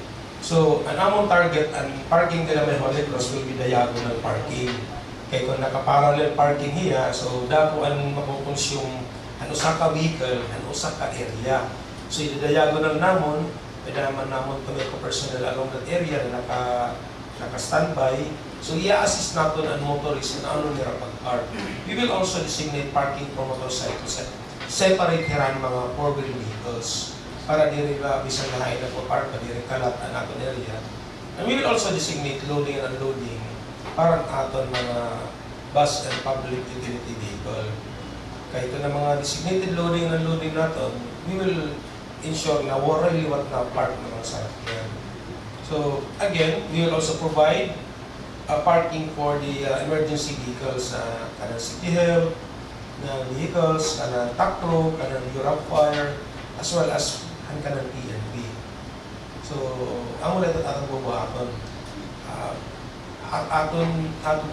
So, ang among target, ang parking nila may Holy Cross will be diagonal parking. Kaya kung naka-parallel parking hiya, so dako ang mapupunsyong ang usa ka vehicle, ang usa ka area. So, i-diagonal namon, pwede naman namon to make personnel along that area na naka-standby. So, i-assist natin ang motorist na ano nila pag-park. We will also designate parking for motorcycles. Separate hiran mga four-wheel vehicles para diri ba bisan na ay nagpo-park pa diri kalat ang aton area. And we will also designate loading and unloading para ang aton mga bus and public utility vehicle. Kaya ito na mga designated loading and unloading natin, we will ensure na wala liwat na park ng mga sasakyan. So again, we will also provide parking for the emergency vehicles na kanang city health, na vehicles, kanang truck, kanang Europe Fire, as well as ang kanang PNP. So, ang ulit at atong bubuhaton. Atong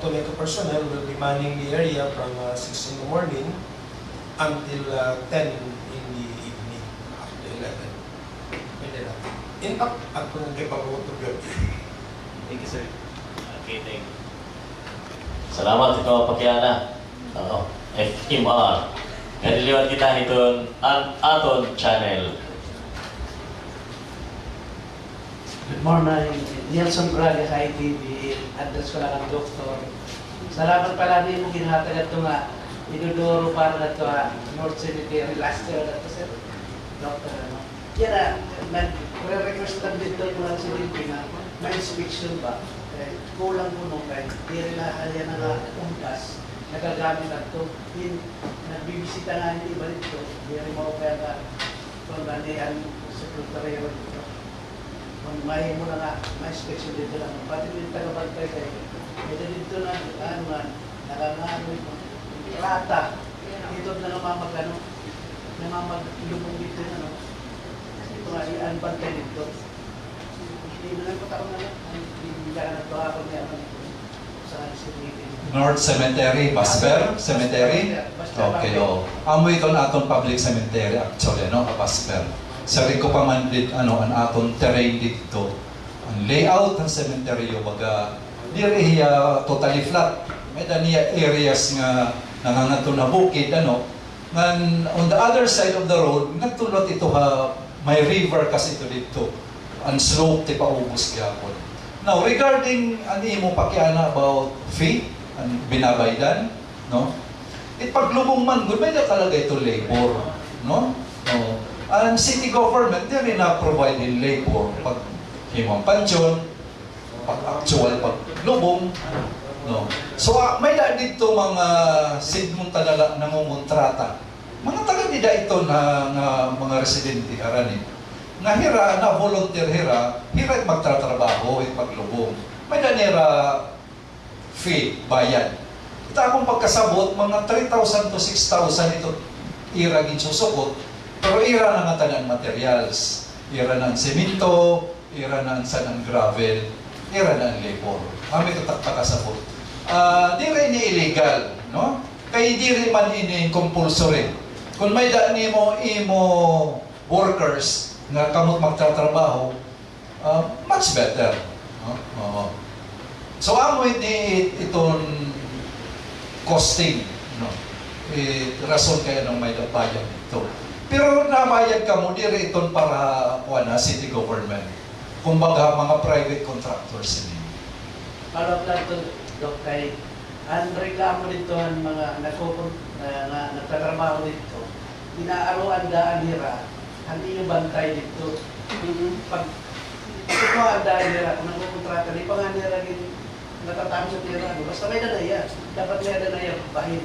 Tomeco personnel will be manning the area from 6 in the morning until 10 in the evening, after 11. Pwede na. In fact, atong nagkipag-utog yun. Thank you, sir. Okay, thank you. Salamat ito, Pakiana. FMR. Kaniliwan kita iton ang aton channel. Good morning, Nelson Braga sa ITV, address ko lang ang doktor. Salamat pala din mo ginhatag ito nga, iduduro para na ito North Cemetery last year na ito, sir. Doktor, ano? Yan na, nag-request lang dito yung mga silipin na may inspection ba? Kulang po nung kahit, hindi rin yan na umpas, nagagamit na ito. Nagbibisita nga yung iba dito, hindi rin mo kaya na kung ganihan secretary dito. Kung may mo na nga, may inspection dito lang. Pati din taga-bantay kayo. Ito dito na, ano nga, nakangano ito. Rata. Ito na namamaglubong dito na, no? Ito nga, i-anbantay dito. Hindi na lang patako na lang. Hindi ka na ito ako niya. Sa city. North Cemetery, Basper Cemetery. Okay, oh. Amo ito na aton public cemetery actually, no? Basper. Sari ko pa man dit ang aton terrain dito. Ang layout ng cemetery baga diri hiya totally flat. May daniya areas nga nangangadto na bukid Ngan on the other side of the road nagtulot ito may river kasi ito dito. Ang slope ti paubos gyapon. Now regarding imo Pakiana about fee ang binabaydan, no? Paglubong man gud may talaga ito labor, no? No. Ang city government, di rin na-provide in labor pag himang pansyon, pag actual paglubong. No. So, may dito mga sigmong talaga nangungontrata. Mga taga-nida ito na mga residente aranin. Na hira, na volunteer hira magtatrabaho at paglubong. May danira fee, bayad. Ito akong pagkasabot, mga 3,000 to 6,000 ito iragin susukot. Pero ira na nga tanan materials. Ira na ang semento, ira na ang sanang gravel, ira na ang labor. Kami tatakasabot. Di rin illegal, no? Kaya di rin man ini compulsory. Kung may daan imo workers na kamot magtatrabaho, much better. No? So amo itong costing, no? Rason kaya nang may bayad ito. Pero nabayad ka mo, diri iton para city government. Kumbaga, mga private contractors ini. Para lang ito, Dok, kay ang reklamo dito ang mga nagtatrabaho dito, inaaruan daan nila hindi yung bantay dito. Pag ito ko ang dahil nila, kung nagkukontrata, di pa nga nila natatami sa tira. Basta may danaya, dapat may danaya bahin.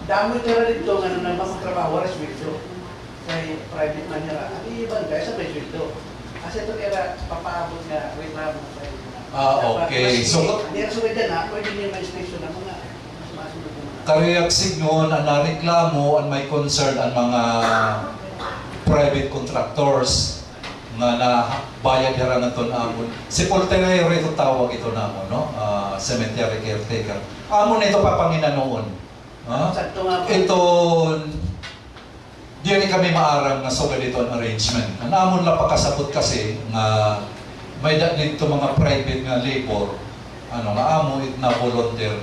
Damo yung tira dito, nga nang magtrabaho, waras sweldo. Kay private man nila, hindi ibang kaya sa may sweldo. Kasi ito tira, papaabot nga, reklamo na tayo. Okay. So, hindi ang suwede na, pwede niya may inspection ng mga mas masunod na mga. kariyak signon ang nareklamo ang may concern ang mga private contractors nga na bayad hira naton amon. Si Polterero ito tawag ito namon, no? Cemetery caretaker. Amon ito papangina noon. Sakto nga po. Ito di rin kami maarang nga soga dito ang arrangement. Ang amon la pakasabot kasi nga may dito mga private nga labor nga amo it na volunteer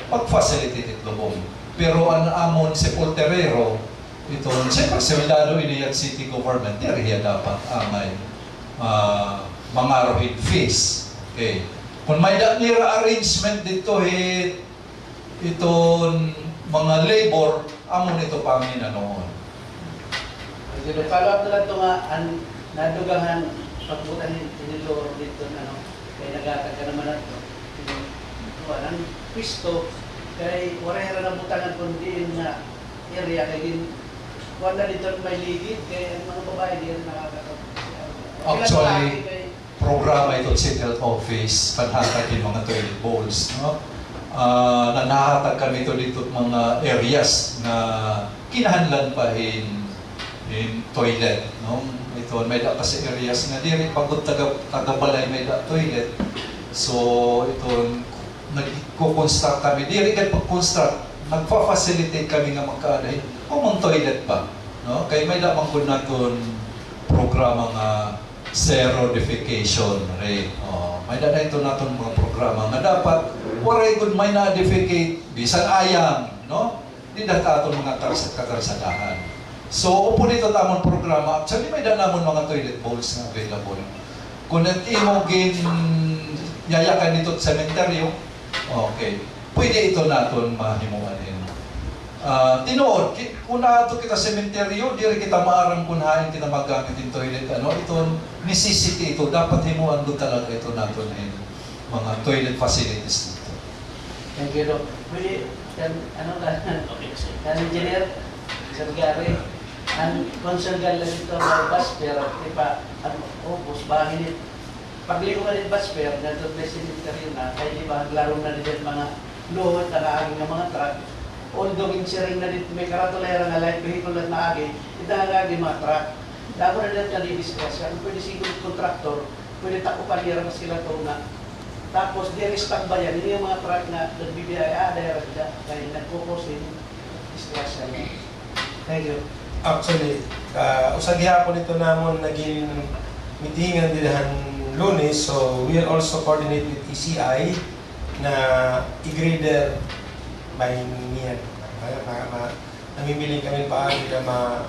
pag-facilitate it lubong. Pero ang amon si Polterero ito, siyempre semilado iniyat city government, diya dapat angay mga rohid fees. Okay. Kung may nira arrangement dito, itong mga labor, amon ito pangina noon. Follow up na lang ito nga, nadugahan, pagbutan tinidoro dito, kaya nagatag ka naman ito. Ang pisto, kaya warahera na butangan kundi na area, kaya wala dito may ligid, kaya ang mga babae din nakakatawa. Actually, programa ito City Health Office, panhatag yung mga toilet bowls. No? Nanahatag kami ito dito mga areas na kinahanlan pa in toilet. No? Ito, may da kasi areas na diri pagod taga-balay may da toilet. So, ito, nagko-construct kami. Diri kan pag-construct, nagpa-facilitate kami nga magkaaday common toilet pa, no? Kay may damang kun naton programa nga zero-defecation rate. May dana ito naton mga programa nga dapat waray good may na-defecate bisan ayang, no? Di aton mga katarsadahan. So upo dito tamon programa. Actually may dana namon mga toilet bowls nga available. Kung imo gin yayakan dito sa cemetery, okay. Pwede ito naton mahimuan. Tinuod, kung nato kita sementeryo, di rin kita maarang kunhain kita magamit yung toilet. Ito, necessity ito. Dapat himuan doon talaga ito nato na mga toilet facilities dito. Thank you, Doc. Pwede, engineer, Sir Gary, ang concern lang ito ng Basper, upos, bahin ito. Pagligo ka rin Basper, nandun may cemetery na, kaya di ba, larong na rin mga luhot na kaaging ng mga truck. Although insuring na dito may karatulera na light vehicle na naagi, itangagagi mga truck. Dapat na dito na-discuss. Kung pwede single contractor, pwede takupan nila mas sila ito na. Tapos, di-restock ba yan? Hindi yung mga truck na nagbibiyay, dahil siya. Kaya nagpupos din, discuss yan. Thank you. Actually, usagi hapon ito namon naging meetingan dilahan Lunes, so we'll also coordinate with ECI na i-grader by niyan. Namimiling kami paano na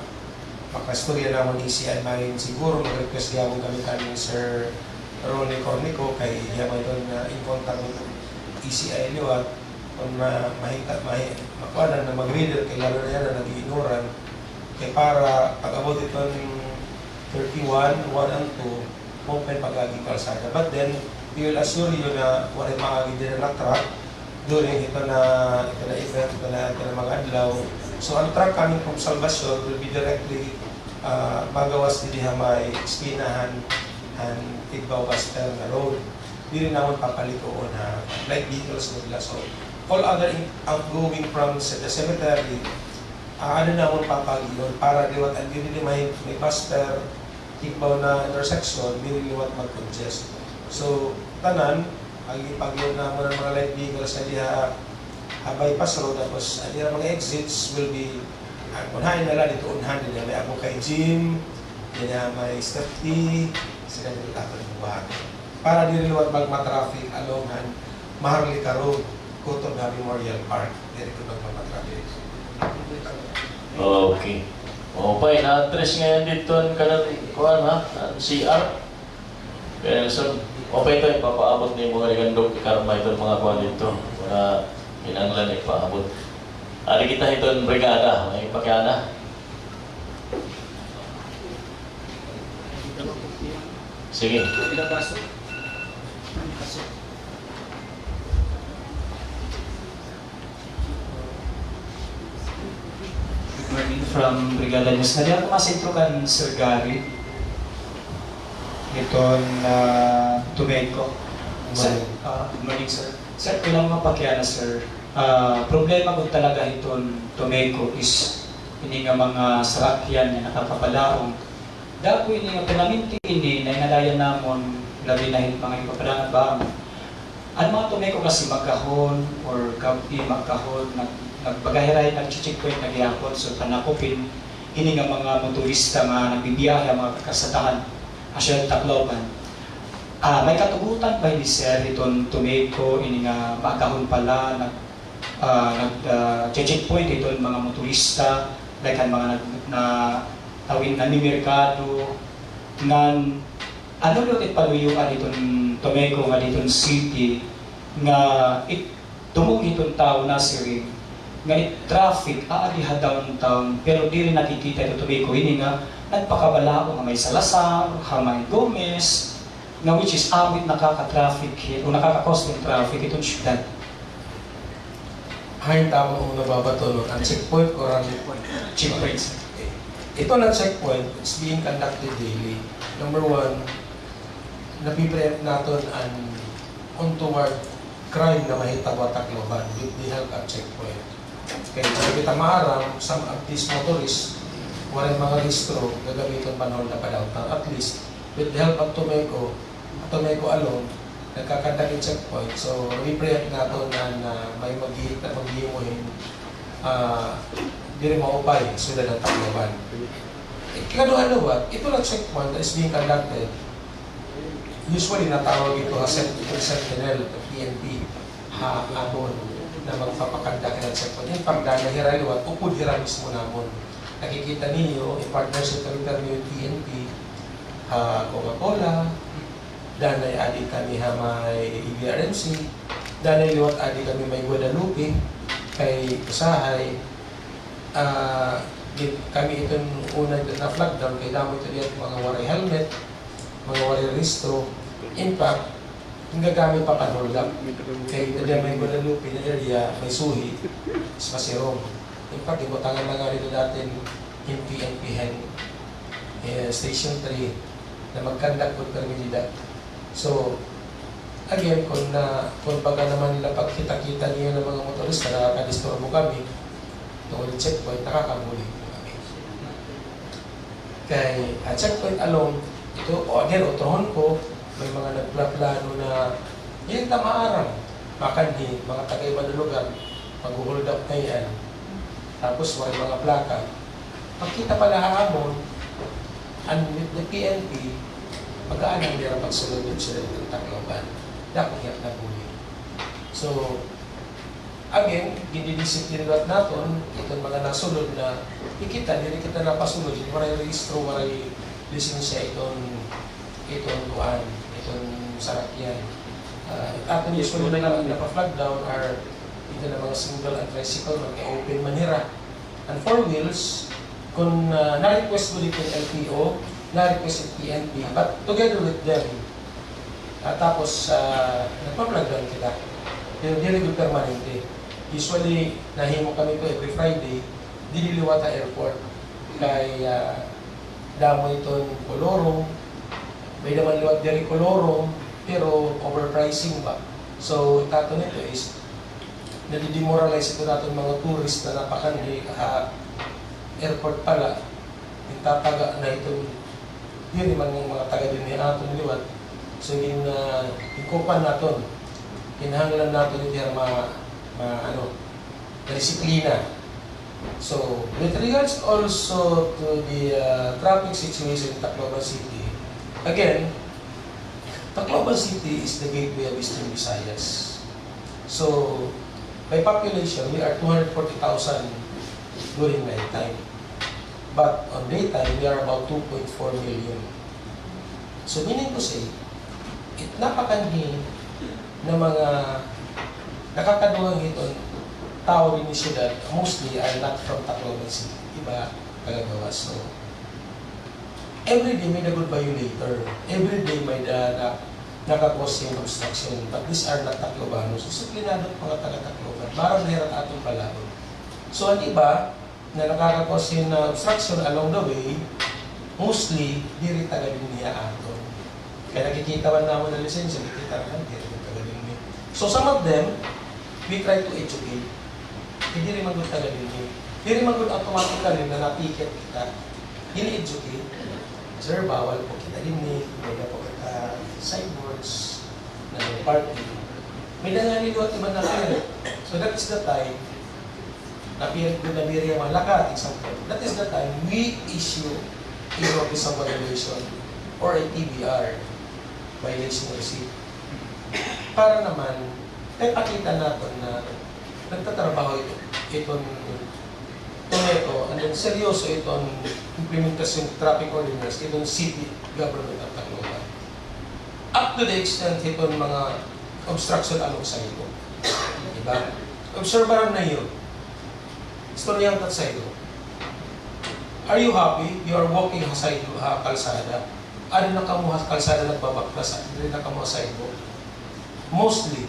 makastorya naman ECI marin siguro mag-request gawin kami kami Sir Ronnie Cornico kay yaman doon na in contact with ECI liwat kung makuha na mag-reader kay lalo na yan na nag-iignoran kay para pag-abot ito ng 31, 1 and 2 open pag-agi kalsada. But then, we will assure you na wala makagi din na truck during ito na event, ito na mga adlaw. So, ang truck coming from Salvacion will be directly magawas di diha may skinahan and Tigbaw Bastel na road. Di rin naman papalikoon na light vehicles nila. So, all other outgoing from the cemetery, ano naman papagiyon para diwat ang di may Bastel, Tigbaw na intersection, di liwat mag-congest. So, tanan, ang ipagyon naman ng mga light vehicles na diha bypass road, tapos diha mga exits will be unahin na lang dito, unahan din may ako kay Jim, diha may step T, sila dito tapos ng buhat. Para di liwat magma-traffic along Maharlika Road, Cotton Memorial Park, di rin magma-traffic. Okay. Okay, na-address ngayon dito ang CR. Kaya so, okay ito, ipapaabot na yung mga ligandog, ikarma ito mga kuha dito. Mga inanglan ipaabot. Ari kita ito ang brigada, may pakiana. Sige. Good morning from Brigada News. Nadi ako masintro kan Sir Gary. Iton Tumeco. Sir, good morning sir. Sir, kailang mapakyana sir. Problema ko talaga iton Tumeco is ini nga mga sarakyan na nakapapalaong. Dako ini nga pinaminti ini na inalayan namon labi na mga ipapalangan ba. Ang mga Tumeco kasi magkahon or kampi magkahon nagbagahiray nag-checkpoint nagyapon so panakupin ini nga mga motorista nga nagbibiyahe mga kakasadahan asya Tacloban. May katugutan pa ni sir iton Tumeco ini nga magkahon pala nag-checkpoint iton mga motorista like ang mga tawin na ni merkado ngan ano yung ipaluyuan itong Tumeco nga ditong city nga tumong itong tao na siring nga traffic aadiha downtown pero di rin nakikita ito Tumeco ini nga nagpakabalao nga may Salazar, may Gomez nga which is awit nakaka-traffic o nakaka-cause ng traffic itong syudad. Ay, tama kung nababato nun. Ang checkpoint or ang Checkpoint. Ito na checkpoint, it's being conducted daily. Number one, napiprempt natin ang untoward crime na mahitabo Tacloban with the help of checkpoint. Kaya sa kita maarang, some of these motorists, walang mga restro, gagamitin panahon na padawtan. At least, with the help of Tumeco alone, nagkakandang checkpoint. So, reprempt natin na may maghihimuhin di rin maupay sila ng Tacloban. Ano ba? Ito na checkpoint that is being conducted. Usually, natawag ito as sentinel, PNP, hapon na magpapakandak ng checkpoint. Yung pagdaan na hiraliwat, upod hira mismo namon. Nakikita ninyo, in partnership kami yung PNP, Coca-Cola, danay adi kami may EBRMC, danay liwat adi kami may Guadalupe, kay Usahay, kami itong una na flag down, kay damo ito diyan mga waray helmet, mga waray restro. In fact, yung gagamit pa hold up. Kay ito diyan may Guadalupe na area, may suhi, spasirong. In fact, ibutangan na nga rin natin yung PNP Station 3 na mag-conduct with permilida. So, again, kung baga naman nila pagkita-kita niyo ng mga motorista, nakakadisturbo kami, tungkol yung checkpoint, nakakabuli kami. Kaya, checkpoint alone, ito, again, utrohon ko, may mga nagplano na, yan tamaarang, makanhi, mga tagay na lugar, mag-hold up na yan, tapos may mga plaka. Pagkita pala hamon, and with the PNP, mag-aanang nila pagsulod sila ng Tacloban. Dapat yan na buli. So, again, dinidisiplinat natin itong mga nasulod na ikita, hindi kita napasulod, hindi maray registro, maray lisensya itong sarakyan. Atin usually na napa-flag down are ito na mga single and tricycle, mag-open manira. And four wheels, kung na-request mo dito yung LTO, na-request yung PNP, but together with them, tapos nagpa-flag down kita. Pero di rin permanente. Usually, nahimo kami ito every Friday, diniliwata airport. Kaya damo itong kolorong, may naman liwat diri kolorong, pero overpricing ba? So, tato nito is, nadidemoralize ito natin mga tourist na napakandi airport pala, yung tataga na itong, yun naman yung mga taga din niya natin liwat. So, yung kupan natin, hinahanglan natin yung disiplina. So, with regards also to the traffic situation in Tacloban City, again, Tacloban City is the gateway of Eastern Visayas. So, by population, we are 240,000 during nighttime. But on daytime, we are about 2.4 million. So, meaning to say, napakanhi na mga nakakadugang hiton tao rin ni siyudad, mostly are not from Tacloban City. Iba kagagawa. So, every day may nagod violator. Every day may nakakos yung obstruction. But these are not Taclobanos. Disiplinado mga taga-Tacloban. Marang meron atong palabot. So ang iba na nakakakos yung obstruction along the way, mostly, diri taga din niya aton. Kaya nakikita man naman ng lisensya, nakikita naman, diri taga din niya. So some of them, we try to educate. Hindi rin magod taga din niya. Hindi rin magod automatically na napiket kita. Ini-educate. Sir, bawal po kita din niya. May na po kita sideboards na parking. May nanganiliwat naman na kayo. So that is the time na pinag-nabiri ang mga lakat, example. That is the time we issue a notice of violation or a TBR, violation receipt. Para naman, pakita natin na nagtatrabaho itong Tometo, and then seryoso itong implementasyon traffic ordinance, itong city government of Tacloban. Up to the extent itong mga obstruction along sa ito. Diba? Obserbaran na yun. Istorya ang tatsay ito. Are you happy? You are walking sa kalsada. Ano na kamuha kalsada nagbabaktas? Ano na kamuha sa ito? Mostly,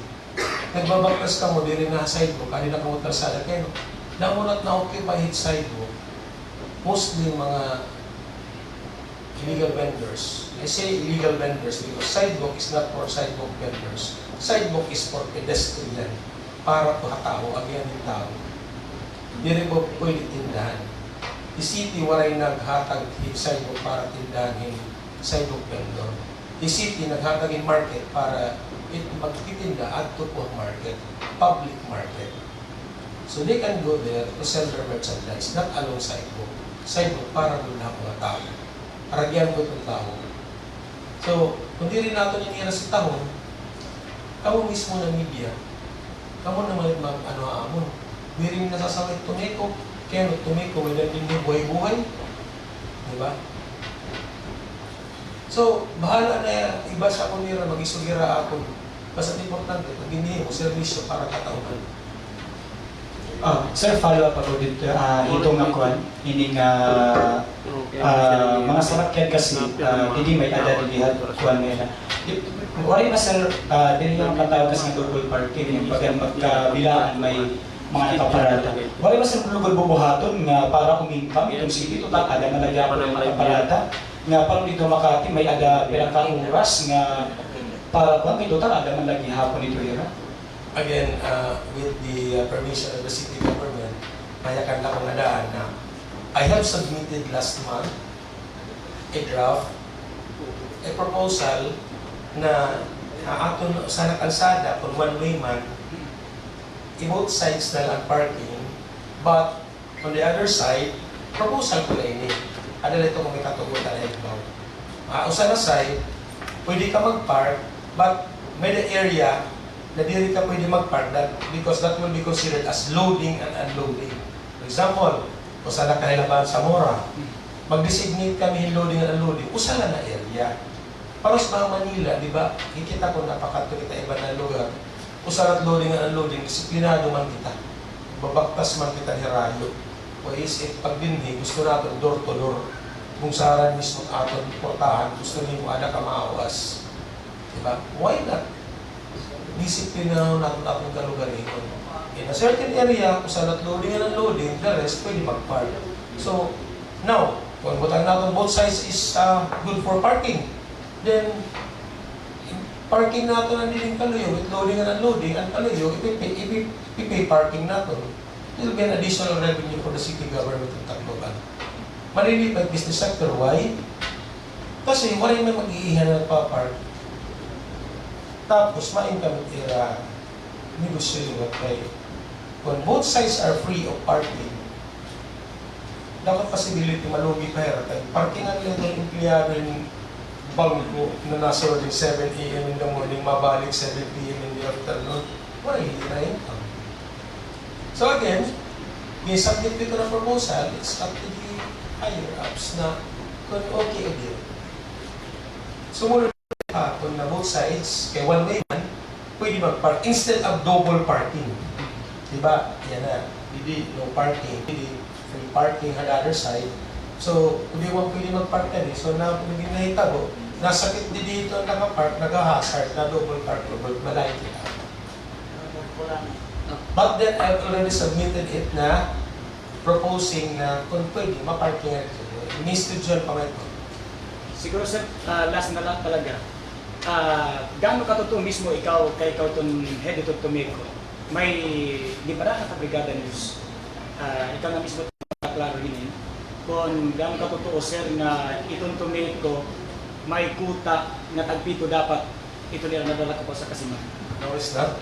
nagbabaktas ka mo, di rin na sidewalk, ano na kamuha kalsada. Kaya namunat na occupy hit sidewalk, mostly mga illegal vendors. I say illegal vendors because sidewalk is not for sidewalk vendors. Sidewalk is for pedestrian, para pakatao, agyan ng tao. Di rin po pwede tindahan. The city waray naghatag sidewalk para tindahan sidewalk vendor. The city naghatag in market para magtitinda at to po market, public market. So they can go there to sell their merchandise, not along sidewalk. Sidewalk para doon na mga tao. Aragyan ko itong tao. So, kung di rin natin yung nira sa taon, kamo mismo ng media, kamo naman amon. Di rin nasasawit Tomeco, kaya Tomeco, may dating yung buhay-buhay. Diba? So, bahala na iba sa akong nira, mag-isugira ako. Basta importante, pag hindi mo servisyo para katauhan. Sir, follow up ako dito. Itong nakuan, ining mga sarakyan kasi, hindi may adadilihan kuan nila. Wari ba sir, din yung katawag kasi ng double parking, yung pagkabilaan may mga nakaparada. Wari ba sir lugod bubuhaton nga para umingkam itong city, ito ada na lagyan ko ng nakaparada, nga parang dito Makati may ada pinakang oras nga para kung ito ada man lagi hapon ito yun. Again, with the permission of the city government, mayakan na kong nadaan na I have submitted last month a draft, a proposal na aton sa kalsada kung one-way man, both sides na lang parking, but on the other side, proposal ko na ini. Ano ito kung may katugutan na ito? Usa na side, pwede ka mag-park, but may the area na diri ka pwede mag-park because that will be considered as loading and unloading. For example, usa na kahilaban sa Mora, mag-designate kami loading and unloading, usa na area. Para sa mga Manila, di ba, kikita ko napakato kita iba na lugar, usa na loading and unloading, disiplinado man kita. Babaktas man kita hirayo. O isip, pag dinhi, gusto natin door to door. Kung saan mismo aton portahan, gusto niyo ada ka maawas. Di ba? Why not? Disiplina natin akong kalugarin. In a certain area, kung saan loading and unloading, the rest pwede mag-park. So, now, kung butang natin both sides is good for parking, then, parking natin ang dining kaluyo, with loading and unloading, ang kaluyo, ipipay parking natin. It will be an additional revenue for the city government of Tacloban. Malilipad business sector, why? Kasi wala may mag-iihan na nagpa-park. Tapos, ma-income era, negosyo yung kayo. When both sides are free of parking, dapat possibility malugi pa hera tayo. Parkingan nila itong empleyado yung bangko na nasa rin 7 a.m. in the morning, mabalik 7 p.m. in the afternoon. Wala, hindi na income. So again, may submit dito na proposal, it's up to the higher-ups na kung okay o di. Sumunod kung na both sides, kay one way man, pwede mag-park instead of double parking. Diba? Yan na. Hindi no parking. Hindi free parking on the other side. So, hindi mo pwede mag-park yan eh. So, naging nahitago, nasakit din dito naka-park, nag-hazard, na double park, malay kita. But then, I've already submitted it na proposing na kung pwede, maparking yan. Ini-studio pa ito. Siguro sir, last na lang talaga. Gaano ka totoo mismo ikaw itong head ito Tomeko? May di ba na brigada news? Ikaw na mismo klaro rin kung gaano ka totoo sir na itong Tomeko may kuta na tagpito dapat ito nila nadala ko pa sa Kasiman. No, it's not.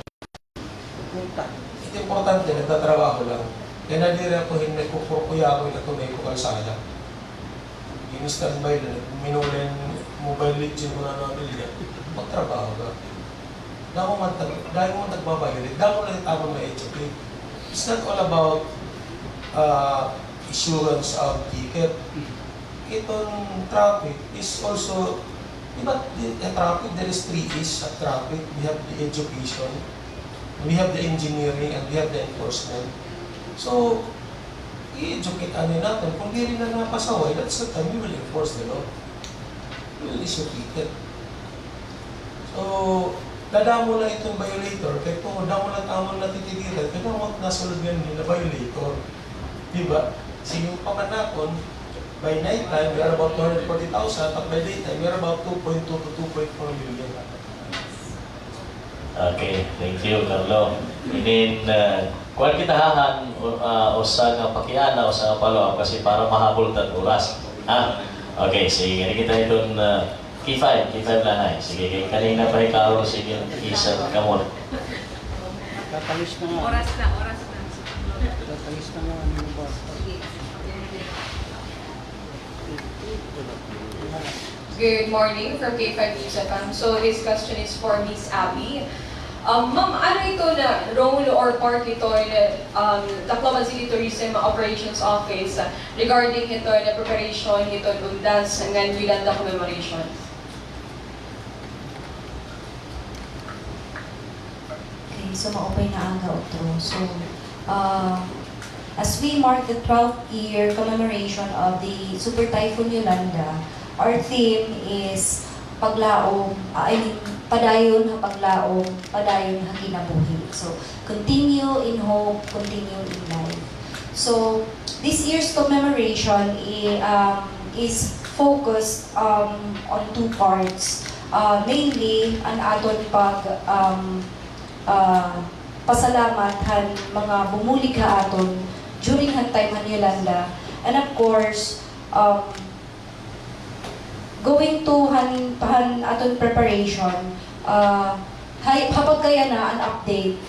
Kuta. Ito importante, nagtatrabaho lang. Kaya nadira ko hindi kukuya ko na tunay ko kalsada. Ini-standby na, minulan mobile legend mo na nabili. Magtrabaho ka. Dahil mo nagbabayad, dahil mo lang itapon na HOP. It's not all about issuance of ticket. Itong traffic is also, di ba, traffic, there is 3 E's at traffic. We have the education, we have the engineering, and we have the enforcement. So, i-educate natin. Kung di rin na napasaway, that's the time we will enforce the law. We will issue ticket. So, nadamo na itong violator, kaya kung nadamo na tamang natititiran, kaya naman nasulog yan din na violator. Diba? Sige yung pamanakon, by night time, we are about 240,000, at by daytime, we are about 2.2 to 2.4 million. Okay, thank you, Carlo. Inin, kuwan kita hahan o sa nga pakiana o sa nga follow-up kasi para mahabol tan oras. Ha? Okay, sige, kita itong K5 lang ay. Sige, kanina pa ikaw, sige, isa kamot. Tatalis na nga. Oras na. Tatalis na nga. Ano ba? Good morning from K5 News FM. So this question is for Miss Abby. Ma'am, ano ito na role or part ito na Tacloban City Tourism Operations Office regarding ito na preparation ito undas ng Yolanda commemoration? Okay, so maupay na ang gautro. So, as we mark the 12th year commemoration of the Super Typhoon Yolanda, our theme is paglaom, padayon ha paglaom, padayon ha kinabuhi. So, continue in hope, continue in life. So, this year's commemoration is focused on 2 parts. Mainly, ang aton pasalamat han mga bumulikha aton during han time han Yolanda. And of course, going to han aton preparation, hapot kaya na an update,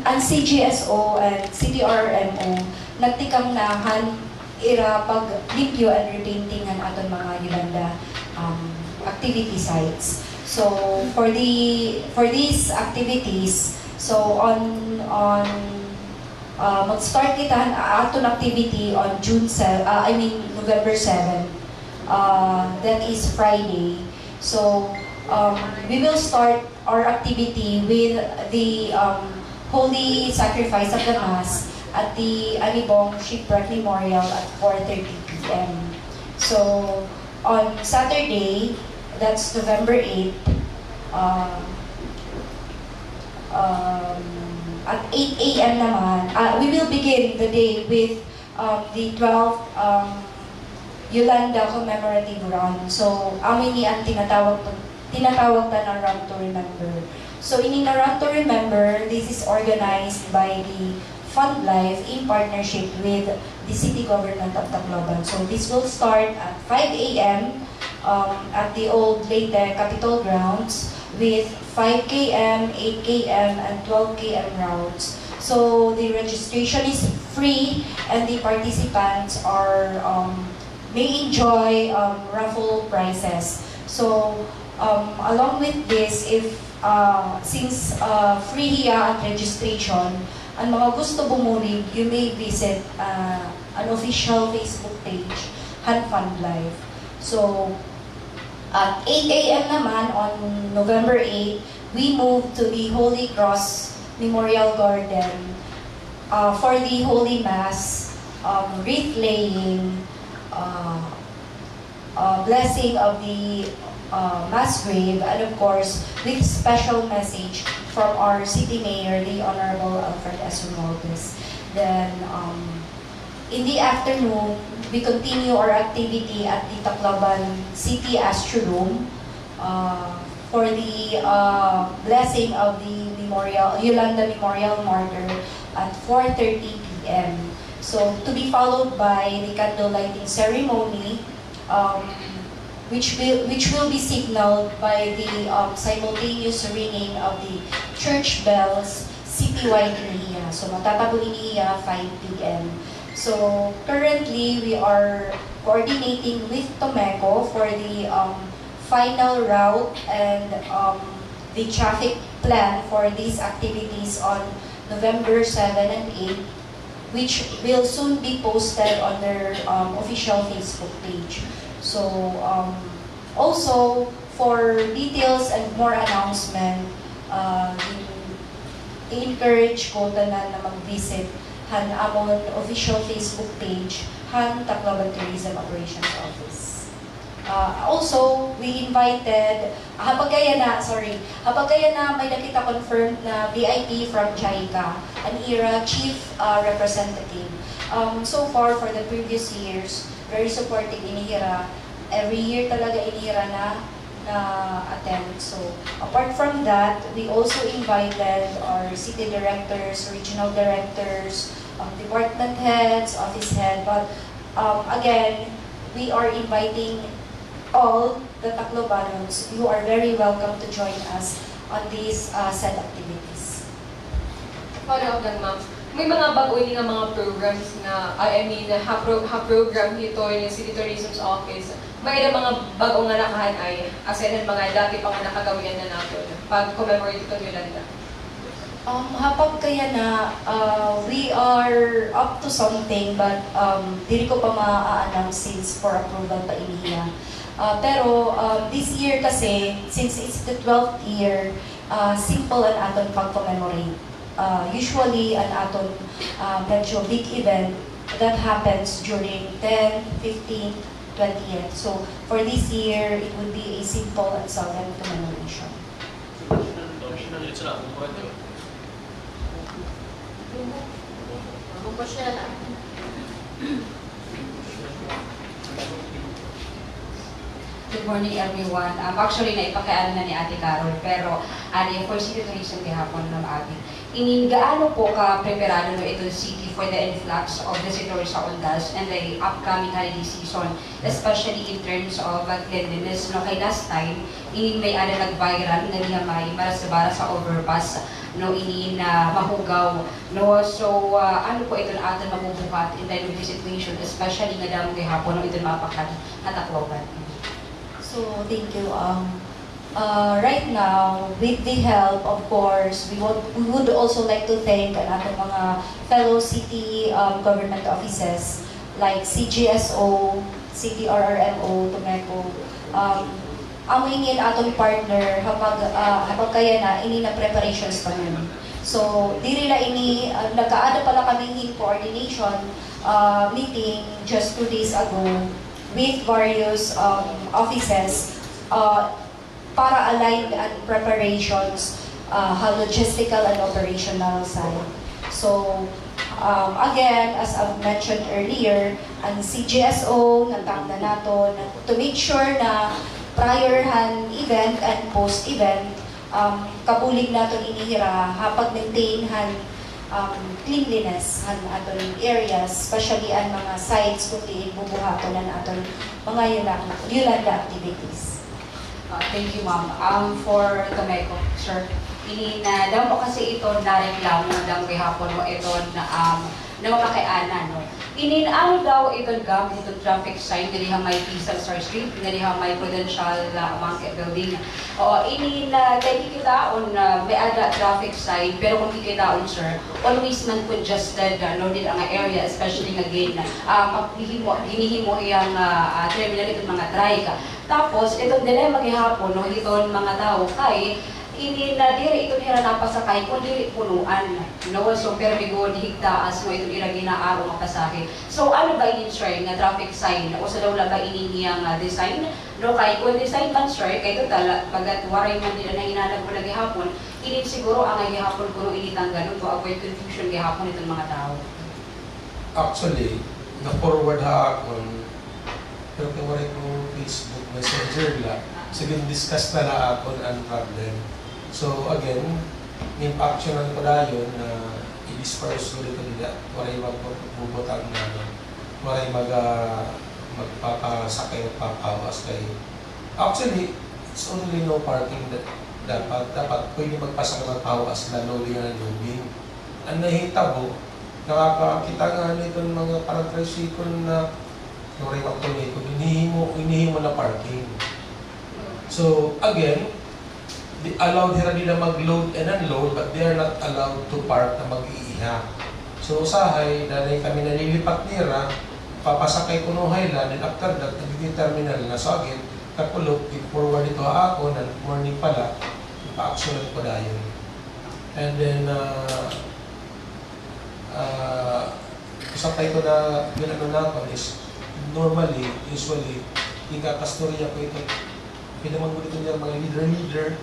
ang CGSO and CTRMO nagtikang na han ira pag limpyo and repainting ang aton mga Yolanda activity sites. So for these activities, so mag-start kita ang aton activity on November 7. That is Friday. So we will start our activity with the Holy Sacrifice of the Mass at the Anibong Shipwreck Memorial at 4:30 p.m. So on Saturday, that's November 8, at 8 a.m. naman, we will begin the day with the 12th Yolanda commemorative run. So, amin ni ang tinatawag ta na Run to Remember. So, ini na Run to Remember, this is organized by the Fund Life in partnership with the City Government of Tacloban. So, this will start at 5 a.m. At the old Leyte Capitol grounds with 5 km, 8 km, and 12 km routes. So, the registration is free and the participants may enjoy raffle prizes. So, along with this, since free hiya at registration, ang mga gusto bumulig, you may visit an official Facebook page, Han Fund Life. So, at 8 a.m. naman on November 8, we move to the Holy Cross Memorial Garden for the Holy Mass, wreath laying, blessing of the mass grave, and of course, with special message from our City Mayor, the Honorable Alfred S. Romualdez. Then, in the afternoon, we continue our activity at the Tacloban City Astrodome for the blessing of the Yolanda Memorial Martyr at 4:30 p.m. So, to be followed by the candle lighting ceremony, which will be signaled by the simultaneous ringing of the church bells citywide in Iniya. So, matatapo Iniya 5 p.m. So, currently, we are coordinating with Tomeco for the final route and the traffic plan for these activities on November 7 and 8, which will soon be posted on their official Facebook page. So, also, for details and more announcement, i-encourage ko tanan na mag-visit han amon official Facebook page, han Tacloban Tourism Operations Office. Also, we invited, habang kaya na may nakita confirmed na VIP from JICA, an ERA Chief Representative. So far, for the previous years, very supportive inihira. Every year talaga inihira na attend. So, apart from that, we also invited our city directors, regional directors, department heads, office head. But again, we are inviting all the Taclobanons. You are very welcome to join us on these said activities. Follow up lang, ma'am. May mga bago nga mga programs na, ha-program ito yung City Tourism's Office. May na mga bago nga nakahan ay asenan mga dati pa nga nakagawian na natin pag-commemorate ito Yolanda. Hapag kaya na, we are up to something, but dili ko pa ma-announce since for approval pa iniya. Pero this year kasi, since it's the 12th year, simple ang aton pag-commemorate. Usually, an aton medyo big event that happens during 10, 15, 20th. So, for this year, it would be a simple and solemn commemoration. Good morning everyone. Actually, naipakailan na ni Ate Carol, pero for City Tourism gihapon ng Abi. Gaano po ka-preparado no itong city for the influx of visitors sa Ondas and the upcoming holiday season, especially in terms of cleanliness. No, kay last time, may nag-viral na niya may marasabara sa overpass no na mahugaw. No, so ano po ito na atin mabubuhat in time of this situation, especially nga damo gihapon no ito mapakan na Tacloban. So, thank you. Right now, with the help, of course, we would also like to thank ang ating mga fellow city government offices like CGSO, CTRRMO, Tomeco. Ang ingin atong partner, habang kaya na, ini na preparations pa nun. So, diri na ini, nagkaada pala kaming coordination meeting just 2 days ago with various offices para align and preparations, logistical and operational side. So, again, as I've mentioned earlier, ang CGSO, nagtang na nato to make sure na prior han event and post-event, kabulig nato inihira, hapag maintain han cleanliness han aton areas, especially ang mga sites kundi bubuhaton ang aton mga Yolanda activities. Thank you, ma'am. For Tomeco, sir, daw po kasi ito na-reklamo na daw gihapon mo ito na mapakaianan, no? Ano daw ito gamit itong traffic sign na diha may Pisa Star Street, na diha may Prudential Market Building. O, kay kikitaon na may ada traffic sign, pero kung kikitaon, sir, always man congested, no, din ang area, especially again, ginihimo iyang terminal itong mga trike. Tapos, itong dilemma gihapon, no, itong mga tao, kay ini na diri ito nira napasakay kundi punuan no so permigo higtaan so ito nira ginaaro makasahe so ano ba ini sir nga traffic sign o sa daw ba ini niya nga design no kay kun design man sir kay total bagat waray man nila na inalag mo lagi hapon ini siguro ang gihapon kuno ini tanggalon to avoid confusion gihapon itong mga tao. Actually, na-forward ha akon, pero kung wala ko Facebook Messenger la, sige, discuss na akon ang problem. So again, yung actionan ko na yun na i-disperse ko dito nila, wala yung magbubutang na, wala yung magpapasakay o papawas kay. Actually, it's only no parking that dapat pwede magpasa ng papawas na loading and loading. Ang nahitabo, nakakakita nga nito ng mga parang tricycle na nuri magtuloy ko, inihimo na parking. So, again, allowed nila mag-load and unload, but they are not allowed to park na mag-iiha. So, usahay, dahil kami nalilipat nila, papasakay ko no highland, and after that, nagiging terminal na. So, again, kakulog, forward ito ako, na morning pala, ipa-actionan ko na yun. And then, usapay ko na yun ano na ako is normally, usually, ikakastorya ko ito. Pinamanggulit ko niya mga leader,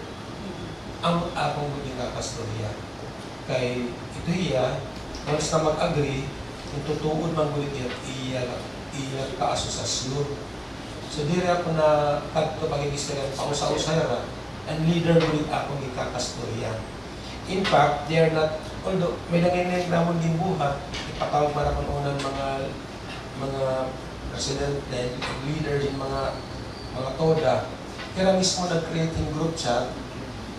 ang akong guling kakastorya. Kay ito iya, once na mag-agree, kung tutuod manggulit niya, iya kaasosasyon. So, diri ako na tagto pag-igistorya, pausa-usara, and leader gulit akong ikakastorya. In fact, they are not, although may nangyayari namon din buhat, ipatawag man ako unang mga president and leader din mga toda, kaya mismo nag-create in group chat,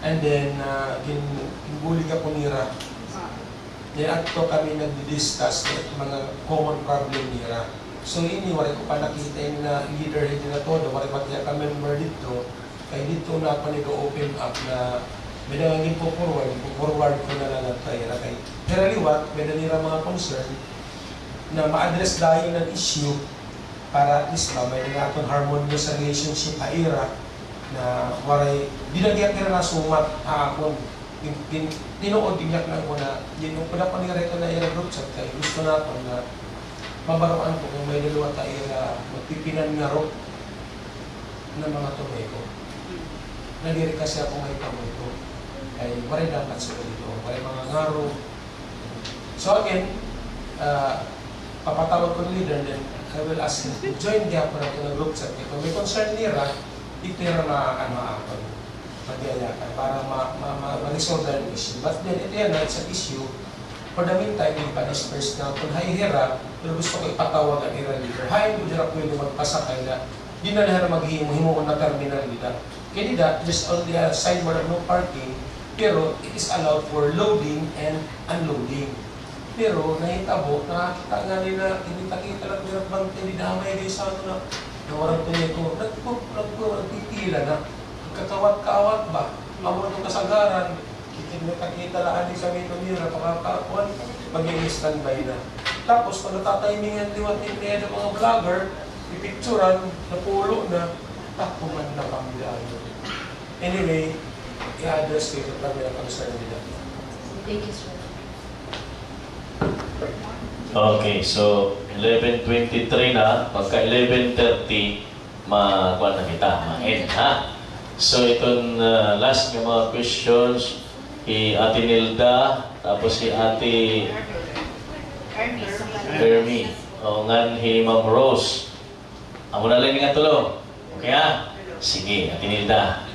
and then ginbuli ka po nira. Then ato kami nag-discuss mga common problem nira. So ini, wala ko pa nakita yung leader din na toda, wala pa kaya ka member dito, kaya dito na ako nag-open up na may nangangin po forward ko na lang ang tayo. Pero liwat, may nanira mga concern na ma-address dahil ng issue para at least may nangatong harmonious relationship haira na waray, dinagyak nila na sumat haakon. Tinuod dinyak na ko na, yung pala pa nila ito na ira group chat kayo, gusto na ako na mabaroan ko kung may dalawa tayo na magpipinan nga ro ng mga tumeko. Nandiri kasi ako may pamito. Ay waray dapat sila dito, waray mga ngaro. So again, papatawag ko ng leader, then I will ask him to join the ako na ito ng group chat. Kung may concern nila, ito yung ako, mag-iayakan para ma-resolve yung issue. But then, ito yan, it's an issue. For the meantime, yung pa-disperse na kung hira, pero gusto ko ipatawag ang leader. Hay, hindi na pwede magpasakay na, di na lahat maghihimo na terminal nila. Kaya nila, just only a signboard of no parking, pero it is allowed for loading and unloading. Pero nahitabo, nakakita nga nila, kita lang nila bang tinidamay kayo sa ano na warang tunay ko, nagpipila na, kakawat-kawat ba? Amor ng kasagaran, kita lang din kami ito nila, pakakakuan, mag-i-standby na. Tapos, kung natatimingan liwat niya ng mga vlogger, ipicturan, napulo na, tapuman na pamilya. Anyway, i-address kayo sa pamilya concern nila. Thank you, sir. Okay, so 11:23 na, pagka 11:30, makuha na kita, ma-end ha. So itong last ng mga questions, si Ate Nilda, tapos si Ate Hermie, o nga si Ma'am Rose. Amo na lang nga tulo. Okay ha? Sige, Ate Nilda.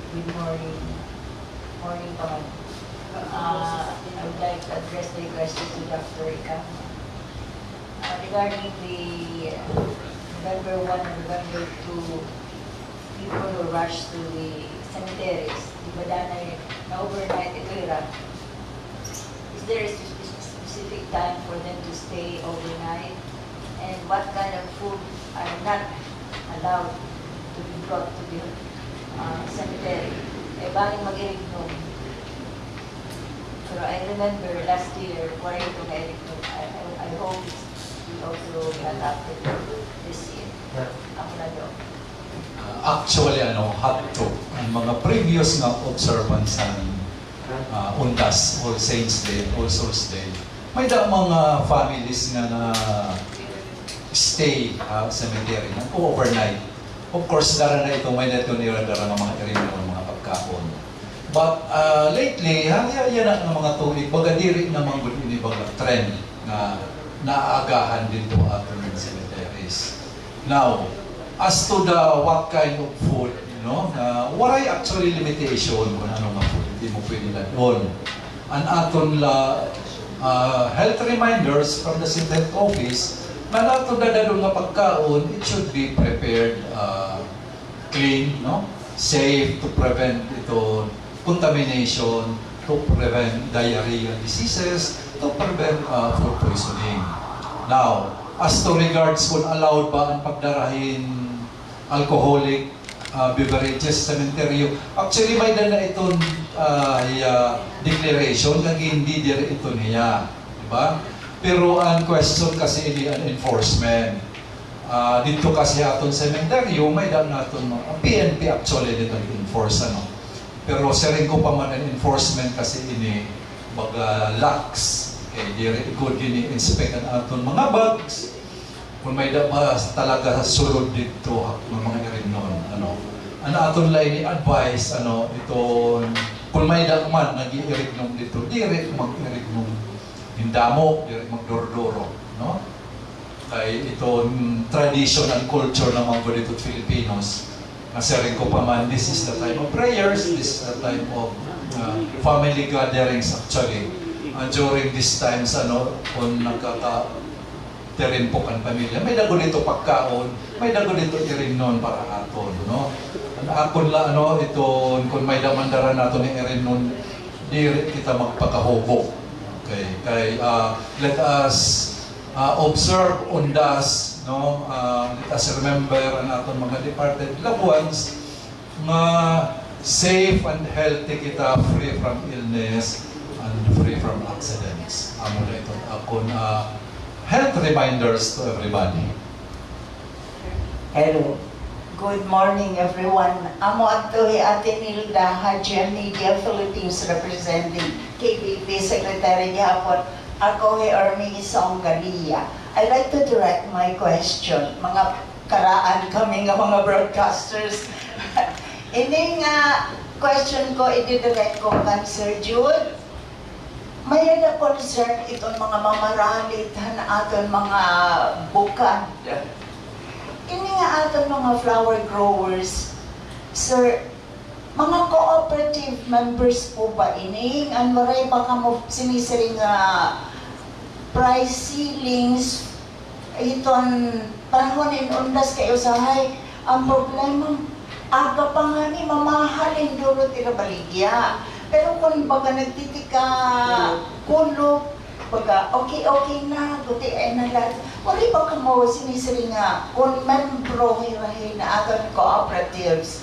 Good morning. Morning, Tom. I would like to address the question to Dr. Ika. Regarding the November 1 and November 2, people who rush to the cemeteries, di ba na overnight ito is there a specific time for them to stay overnight? And what kind of food are not allowed to be brought to the cemetery? baling mag-irigno. Pero I remember last year, wala itong irigno. I hope we also be adapted this year. Ako na doon. Actually, had to. Ang mga previous nga observance ng Undas, All Saints Day, All Souls Day, may mga families nga na stay sa cemetery, overnight. Of course, dara na ito, may nato nila dara ng mga area ng mga pagkaon. But lately, yan ang mga tuig, baga diri naman gud ini baga trend na naaagahan dito ato ng cemeteries. Now, as to the what kind of food, waray actually limitation kung ano nga food, hindi mo pwede na doon. Ang aton health reminders from the Synthetic Office, na nato dadalo nga pagkaon, it should be prepared clean, safe to prevent ito contamination, to prevent diarrhea diseases, to prevent food poisoning. Now, as to regards kung allowed ba ang pagdarahin alcoholic beverages sa cementerio, actually may na itong declaration na hindi dire ito niya, di ba? Pero ang question kasi ini ang enforcement. Dito kasi atong cementerio may daan naton PNP actually dito enforce Pero sharing ko pa man ang enforcement kasi ini baga lax. Okay, dire good ini inspect ang aton mga bags. Kung may talaga sulod dito ng mga irinon, ang aton line ni advice ito kung may man nag-iirignom dito, dire mag-irignom hindamo, dire magdordoro, kay ito tradition and culture ng mga dito Filipinos. Nasaring ko pa man, this is the time of prayers, this is the time of family gatherings actually. During these times, kung nagkaka-terin po kan pamilya, may dago dito pagkaon, may dago dito irignon para aton, Ang akon la, ito, kung may damandara nato ni irignon, di kita magpakahubo. Okay, kay let us observe Undas, let us remember ang aton mga departed loved ones na safe and healthy kita, free from illness and free from accidents. Amo na ito akon health reminders to everybody. Hello. Good morning, everyone. Amo ato Ate Nilda Hajian Media Philippines representing KBP Secretary gihapon. Ako Ermi Isong Galia. I'd like to direct my question. Mga karaan kami nga mga broadcasters. Ini nga question ko, i-direct ko kan Sir Jude. May na concern itong mga mamaralit na aton mga bukad. Kini nga aton mga flower growers, Sir, mga cooperative members po ba ini? Ang maray baka mo sinisiring price ceilings, iton panahon in Undas kayo sahay. Ang problema, aga pa nga ni mamahalin duro tira baligya. Pero kung baga nagtitika kulog, baga okay na, guti ay na lahat. Wala ba ka mo sinisiri nga kung membro hirahin na aton cooperatives,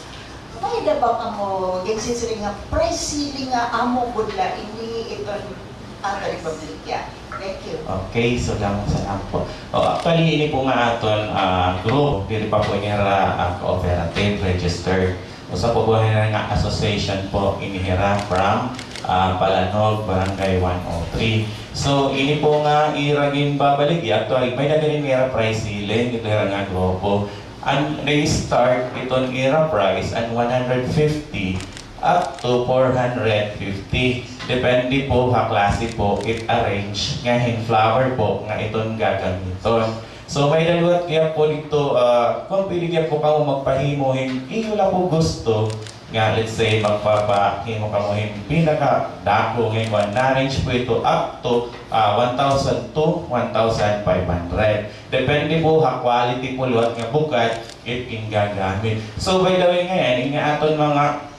may da ba ka mo sinisiri nga price ceiling nga amo budla ini iton aton republikya. Thank you. Okay, so lang sa po. Actually, ini po nga aton group, dili pa po inihira cooperative registered. Usa po nga association po inihira from Palanog, Barangay 103. So, ini po nga iragin babalik. Actually, may nagaling nga price ceiling, ito nga grupo. And they start itong era price at 150 up to 450. Depende po ha klase po it arrange nga flower po nga itong gagamiton. So may daluat kaya po dito, kung pili kaya po ka mo magpahimuhin, iyo lang po gusto nga let's say magpapahimo ka mo pinaka-dako ngayon, na-range po ito up to 1,000 to 1,500. Depende po ha quality po luwat nga bukad it king gagamit. So by the way ngayon, nga aton mga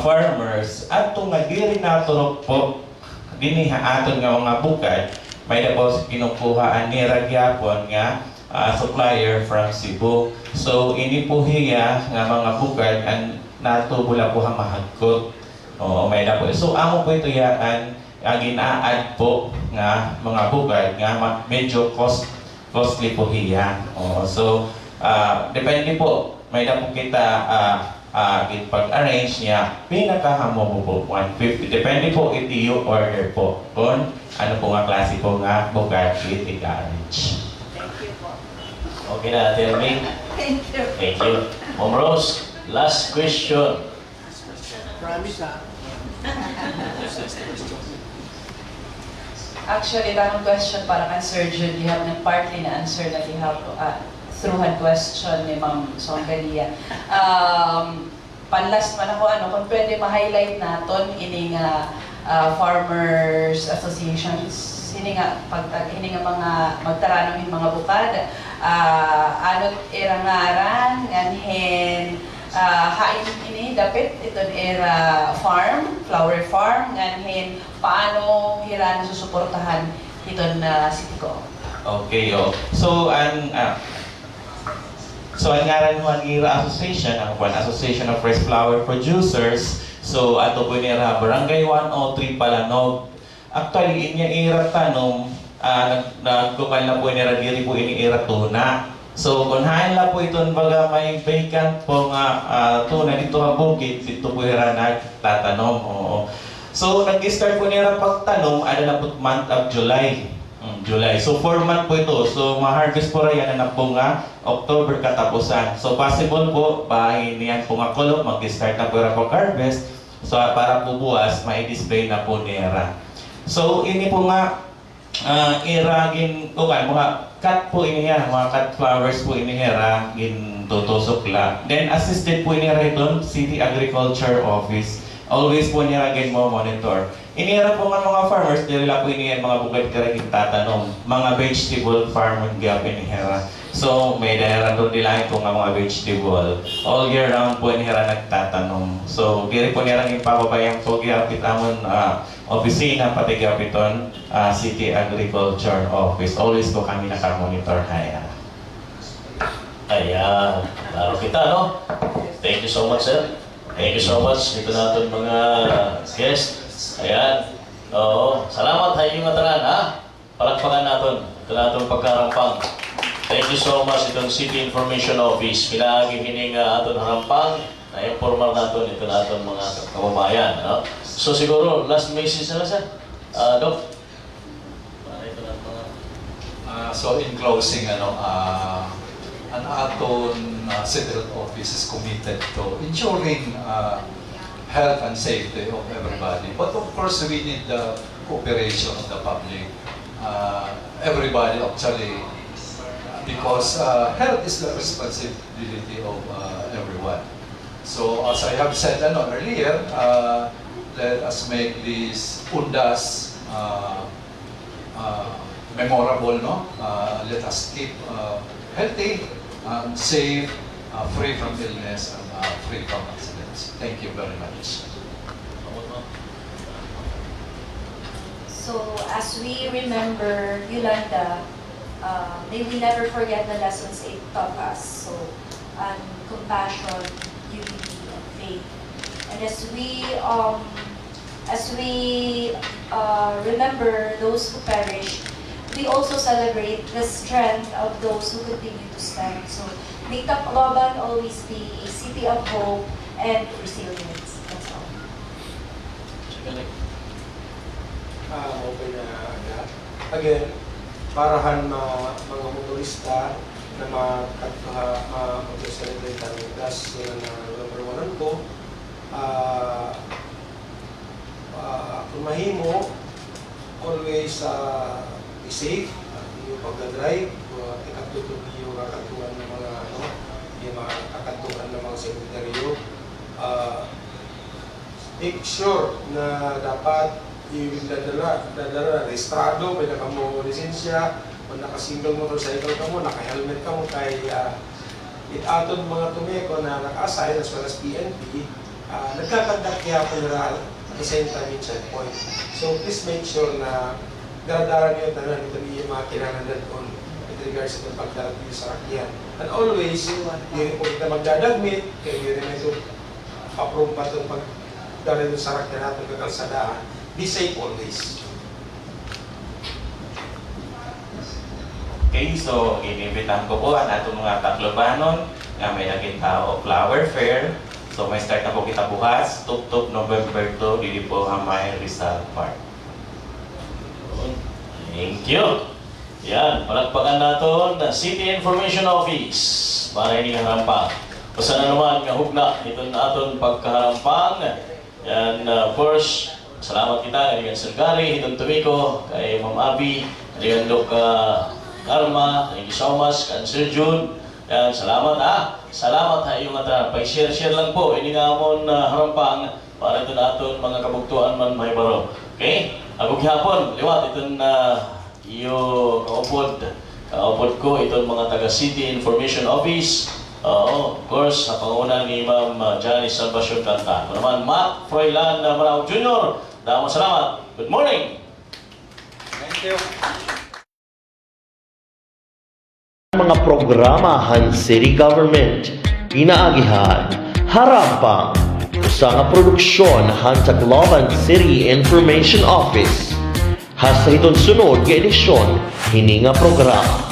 farmers ato nga diri naturok po diniha aton nga mga bukad, may na po kinukuhaan ni Ragyapon nga supplier from Cebu. So ini po hiya nga mga bukad and natubula po hamahagkot. Oo, may na po. So, amo po ito yan, gina-add po nga mga bugad nga medyo costly po hiya. Oo, so, depende po. May na po kita pag-arrange niya, pinakahamo po 150. Depende po iti you order po kung ano po nga klase po nga bugad iti arrange. Thank you po. Okay na, Ate Ermi. Thank you. Thank you. Ma'am Rose, last question. Promise ha. Actually, tanong question para kang Sir Jude. You have partly na answer that you have through hand question ni Ma'am Songalia. Panlast man ako, kung pwede ma-highlight naton ini nga farmers associations, ini nga mga magtaranong yung mga bukad, anot irangaran, nganhen, hain ini dapit iton era farm, flower farm, nganhen paano hiran susuportahan iton city ko. Okay, so ang ngaran mo ang IRA Association, ang Association of Fresh Flower Producers. So ato po nira Barangay 103 Palanog. Actually inya IRA tanom nagkukal na po nira diri po ini IRA tuna. So kung hain la po iton baga may vacant po nga tuna dito sa bukid, dito po ira nagtatanom. Oo. So nag-start po nira pagtanom na po month of July. So 4 month po ito. So ma-harvest po yan na po nga October katapusan. So possible po bahay niyan po nga kulot mag-start na po ira pag-harvest. So para po buwas mai-display na po nira. So ini po nga ira gin mga cut po ini yan, mga cut flowers po ini hera gin tutusok la. Then assisted po ini ito City Agriculture Office. Always po niya again mo monitor. Inira po nga mga farmers, nila po iniyan mga bukid karaging tatanom. Mga vegetable farm ang gapin ni Hera. So may dahera doon nila po nga mga vegetable. All year round po nila nagtatanom. So diri po nila yung pababayang po gapit amon opisina pati gapiton City Agriculture Office. Always po kami nakamonitor haya. Ayan. Laro kita, no? Thank you so much, sir. Thank you so much. Ito natin mga guests. Ayan. Oo. Salamat sa inyong matalan, ha? Palakpakan natin. Ito natin pagkarampang. Thank you so much. Itong City Information Office. Kailangan hining aton harampang na informal natin. Ito natin mga kababayan. No? So siguro, last message na lang, sir. Doc? Ito na mga... So in closing, an aton central office is committed to ensuring health and safety of everybody. But of course, we need the cooperation of the public. Everybody actually, because health is the responsibility of everyone. So as I have said earlier, let us make this Undas memorable, no? Let us keep healthy, safe, free from illness, and free from accidents. Thank you very much. So as we remember Yolanda, may we never forget the lessons it taught us. So compassion, unity, and faith. And as we remember those who perished, we also celebrate the strength of those who continue to stand. So may Tacloban always be a city of hope and resilience. That's all. Okay na agad. Again, parahan mga motorista na mag-celebrate ang gas na November 1 ko. Kung mahimo, always be safe yung pagdadrive, ikatutog yung kakantuan ng mga yung mga kakantuan ng mga sekretaryo. Make sure na dapat yung dadala registrado, may nakamo lisensya, kung naka-single motorcycle ka mo, naka-helmet ka mo, kay aton mga tumeko na naka-assign as well as PNP, nagkakandak kaya po nila at the same time in checkpoint. So please make sure na daradara niyo tanan ito yung mga kinahanglan doon with regards sa pagdarat niyo sa rakyan. And always, hindi po kita magdadagmit, kaya hindi rin ito approve ba itong pagdala sa rakya natin kakalsadahan. Be safe always. Okay, so inibitahan ko po ang atong mga Taclobanon nga may nakita o flower fair. So may start na po kita bukas, Tup-Tup November 2, dili po Hamay Rizal Park. Thank you. Yan, palagpakan natin na City Information Office para hindi harampang. Basta na naman nga hugna ito na aton pagkaharampang. Yan, of course, salamat kita kay Sir Gary, itong Tumiko, kay Ma'am Abby, kay Doc Karma, thank you so much, kay Sir June. Yan, salamat salamat ha yung pag-share lang po, hindi nga amon harampang para ito na aton mga kabugtuan man may baro. Okay? Agog hapon, liwat itong iyo kaupod ko itong mga taga City Information Office. Of course, sa panguna ni Ma'am Janice Salvacion Canta. Naman, Matt Froilan Marao Jr. Damo salamat. Good morning! Thank you. Mga programahan City Government, inaagihan, harampang, usa nga produksyon han sa Tacloban City Information Office. Hasta itong sunod nga edisyon, hini nga programa.